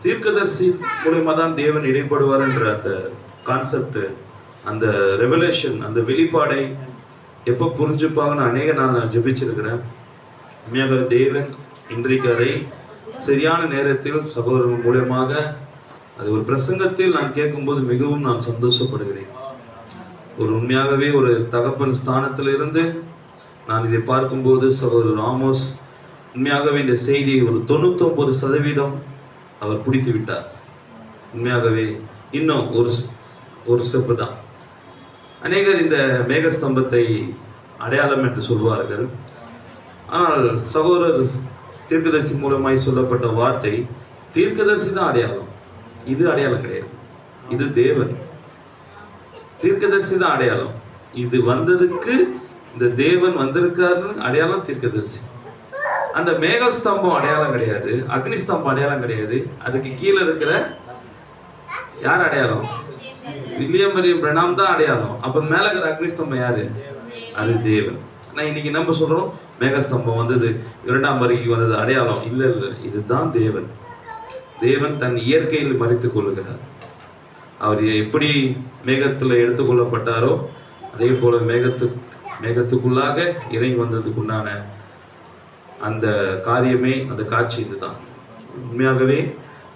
S6: தீர்க்கதரிசி மூலமா தான் தேவன் இடைப்படுவார் என்ற அந்த கான்செப்ட், அந்த ரெவலேஷன், அந்த வெளிப்பாடை எப்போ புரிஞ்சுப்பாங்கன்னு அநேக நாள் நான் ஜெபிச்சிருக்கிறேன். உண்மையாக தேவன் இன்றைக்கு அதை சரியான நேரத்தில் சகோதரர்கள் மூலமாக அது ஒரு பிரசங்கத்தில் நான் கேட்கும்போது மிகவும் நான் சந்தோஷப்படுகிறேன். ஒரு உண்மையாகவே ஒரு தகப்பன் ஸ்தானத்திலிருந்து நான் இதை பார்க்கும்போது சகோதரர் ராமோஸ் உண்மையாகவே இந்த செய்தியை ஒரு 99% அவர் பிடித்து விட்டார். உண்மையாகவே இன்னும் ஒரு ஸ்டெப்பு தான். அநேகர் இந்த மேகஸ்தம்பத்தை அடையாளம் என்று சொல்வார்கள். ஆனால் சகோதரர் தீர்க்கதரிசி மூலமாய் சொல்லப்பட்ட வார்த்தை, தீர்க்கதரிசி தான் அடையாளம், இது அடையாளம் கிடையாது, இது தேவன். தீர்க்கதரிசி தான் அடையாளம், இது வந்ததுக்கு இந்த தேவன் வந்திருக்காருன்னு அடையாளம் தீர்க்கதரிசி. அந்த மேகஸ்தம்பம் அடையாளம் கிடையாது, அக்னி ஸ்தம்பம் அடையாளம் கிடையாது, அதுக்கு கீழே இருக்கிற யார் அடையாளம்? வில்லியம் மரியம் பிரணாம் தான் அடையாளம். அப்ப மேல இருக்கிற அக்னி ஸ்தம்பம் யாரு? அது தேவன். நான் இன்னைக்கு நம்ம சொல்றோம் மேகஸ்தம்பம் வந்தது, 2ஆம் வருகைக்கு வந்தது அடையாளம். இல்ல இல்ல, இதுதான் தேவன். தேவன் தன் இயற்கையில் மறைத்துக் கொள்ளுகிறார். அவர் எப்படி மேகத்துல எடுத்துக்கொள்ளப்பட்டாரோ அதே போல மேகத்துக்குள்ளாக இறங்கி வந்ததுக்குண்டான அந்த காரியமே, அந்த காட்சி இதுதான். உண்மையாகவே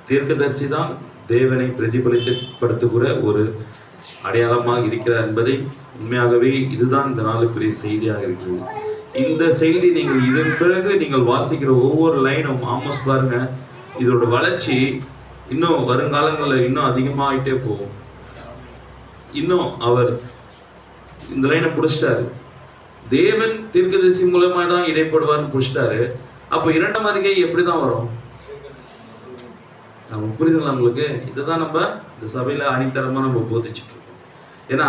S6: தீர்க்கதரிசி தான் தேவனை பிரதிபலிப்படுத்துகிற ஒரு அடையாளமாக இருக்கிறார் என்பதை உண்மையாகவே இதுதான் இந்த நாளுக்குரிய செய்தியாக இருக்கிறது. இந்த செய்தி நீங்கள் இதன் பிறகு நீங்கள் வாசிக்கிற ஒவ்வொரு லைனும் ஆமோஸ் பாருங்க, இதோட வளர்ச்சி இன்னும் வருங்காலங்களில் இன்னும் அதிகமாகிட்டே போகும். இன்னும் அவர் இந்த லைனை பிடிச்சிட்டாரு. தேவன் தீர்க்கதரிசி மூலமா தான் இடைப்படுவார்னு பிடிச்சிட்டாரு. அப்ப இரண்டாம் வருகை எப்படிதான் வரும்? நம்ம புரியுதுங்களா உங்களுக்கு? இதுதான் நம்ம இந்த சபையில அணித்தரமா நம்ம போதிச்சுட்டு இருக்கோம். ஏன்னா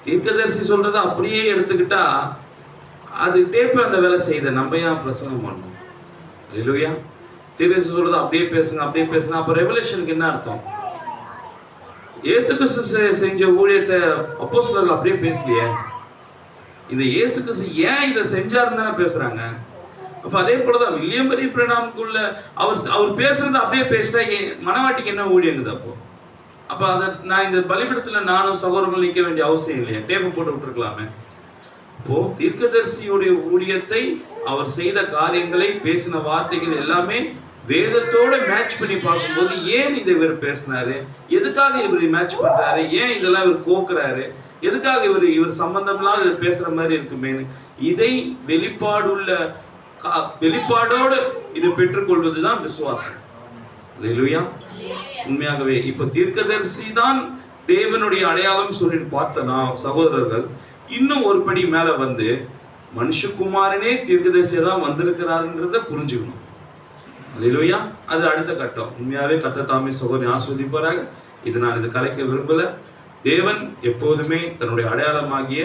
S6: தீர்க்கதரிசி சொல்றதை அப்படியே எடுத்துக்கிட்டா அது டேப்பு அந்த வேலை செய்த நம்ம ஏன் பிரசங்கம் பண்ணணும்? இல்லையா? தீர்க்கதரிசி சொல்றதை அப்படியே பேசுங்க. அப்ப ரெவலேஷனுக்கு என்ன அர்த்தம்? இயேசு கிறிஸ்து செஞ்ச ஊழியத்தை அப்போஸ்தலர்கள் அப்படியே பேசலையே. இந்த இயேசு கிறிஸ்து ஏன் இதை செஞ்சாருன்னு தானே பேசுறாங்க. அப்ப அதே போலதான் வில்லியம் பெரி பிரணாமுக்குள்ள அவர் பேசுறது அப்படியே பேசிட்டா மனவாட்டிக்கு என்ன ஊழியங்குது? அப்ப அதை நான் இந்த பலிபீடத்துல நானும் சகோதரர்கள் நிற்க வேண்டிய அவசியம் இல்லையா? டேப்பு போட்டு விட்டுருக்கலாமே. இப்போ தீர்க்கதரிசியுடைய ஊழியத்தை, அவர் செய்த காரியங்களை, பேசின வார்த்தைகள் எல்லாமே வேதத்தோட மேட்ச் பண்ணி பார்க்கும்போது ஏன் இதை இவர் பேசினாரு, எதுக்காக இவர் மேட்ச் பண்றாரு, ஏன் இதெல்லாம் இவர் கோக்குறாரு, எதுக்காக இவர் சம்பந்தம்லாம் பேசுற மாதிரி இருக்குமேனு இதை வெளிப்பாடோடு இது பெற்றுக்கொள்வதுதான் விசுவாசம். அல்லேலூயா. உண்மையாகவே இப்ப தீர்க்கதரிசி தான் தேவனுடைய அடையாளம் சொல்லிட்டு பார்த்தனா சகோதரர்கள், இன்னும் ஒரு படி மேல வந்து மனுஷகுமாரனே தீர்க்கதரிசியா தான் வந்திருக்கிறாருன்றத புரிஞ்சுக்கணும். அல்லேலூயா. அது அடுத்த கட்டம். உண்மையாவே கர்த்தர் தாமே சகோதரனை ஆசீர்வதிப்பாராக. இது நான் இது கலைக்க விரும்பல. தேவன் எப்போதுமே தன்னுடைய அடையாளமாகிய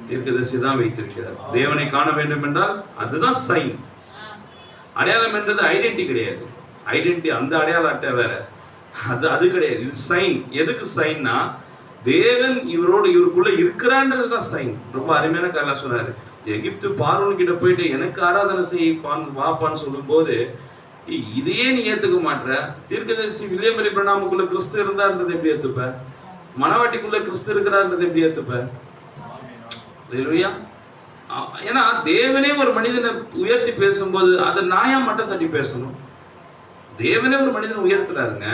S6: தீர்க்கதரிசி தான் வைத்திருக்கிறார். தேவனை காண வேண்டும் என்றால் அதுதான் சைன். அடையாளம் என்றது ஐடென்டி கிடையாது. ஐடென்டி அந்த அடையாள அட்டை வேற, அது கிடையாது. இது சைன். எதுக்கு சைன்னா தேவன் இவருக்குள்ள இருக்கிறான்றது தான் சைன். ரொம்ப அருமையான காரணம் சொன்னாரு. எகிப்து பார்வோன் கிட்ட போயிட்டு எனக்கு ஆராதனை வாப்பான்னு சொல்லும் போது இதையே நீ ஏத்துக்க மாட்டற, தீர்க்கதரிசி வில்லியம் பெரி பிரணாமுக்குள்ள கிறிஸ்து இருந்தாருன்றது எப்படி ஏத்துப்ப? மனவாட்டிக்குள்ள கிறிஸ்து இருக்கிறார்ன்றது எப்படி ஏத்துப்ப? அல்லேலூயா. ஏன்னா தேவனே ஒரு மனிதனை உயர்த்தி பேசும்போது அதை நாயா மட்டும் தட்டி பேசணும். தேவனே ஒரு மனிதனை உயர்த்துறாருங்க.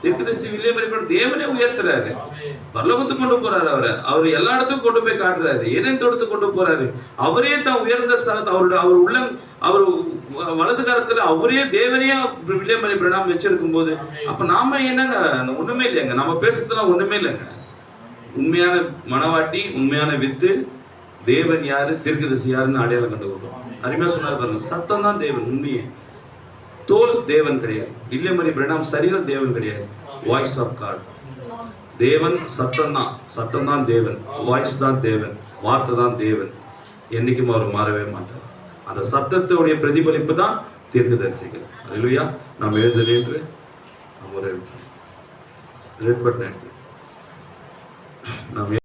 S6: தீர்க்கதரிசி வில்லியம் பெரி பிரணாம் தேவனே உயர்த்துறாரு. பரலோகத்துக்கு கொண்டு போறாரு. அவர் எல்லா இடத்துக்கும் கொண்டு போய் காட்டுறாரு. ஏதேன் தோட்டத்துக்கு கொண்டு போறாரு. அவரே தான் உயர்ந்த ஸ்தலத்தை அவர் வலது கரத்துல அவரே தேவனையா வில்லியம் பெரி பிரணாம் வச்சிருக்கும் போது அப்ப நாம என்னங்க? ஒண்ணுமே இல்லைங்க. நம்ம பேசுறதுலாம் ஒண்ணுமே இல்லைங்க. உண்மையான மனவாட்டி, உண்மையான வித்து, தேவன் யாரு, தீர்க்கதரிசி யாருன்னு அடையாளம் கண்டுகொள்றோம். அருமையா சொன்னார் பாருங்க. சத்தம் தான் தேவன். உண்மையே தோல் தேவன் கிடையாது. வில்லியம் பெரி பிரணாம் சரீரம் தேவன் கிடையாது. Voice of God. தேவன் சத்தம் தான் தேவன். வாய்ஸ் தான் தேவன். வார்த்தை தான் தேவன். என்னைக்கும் அவர் மாறவே மாட்டார். அந்த சத்தத்துடைய பிரதிபலிப்பு தான் தீர்க்கதரிசிகள். அல்லேலூயா. நாம் எழுந்து நின்று நம்ம ஒரு ரெட் பட்டன் எடுத்து நாம்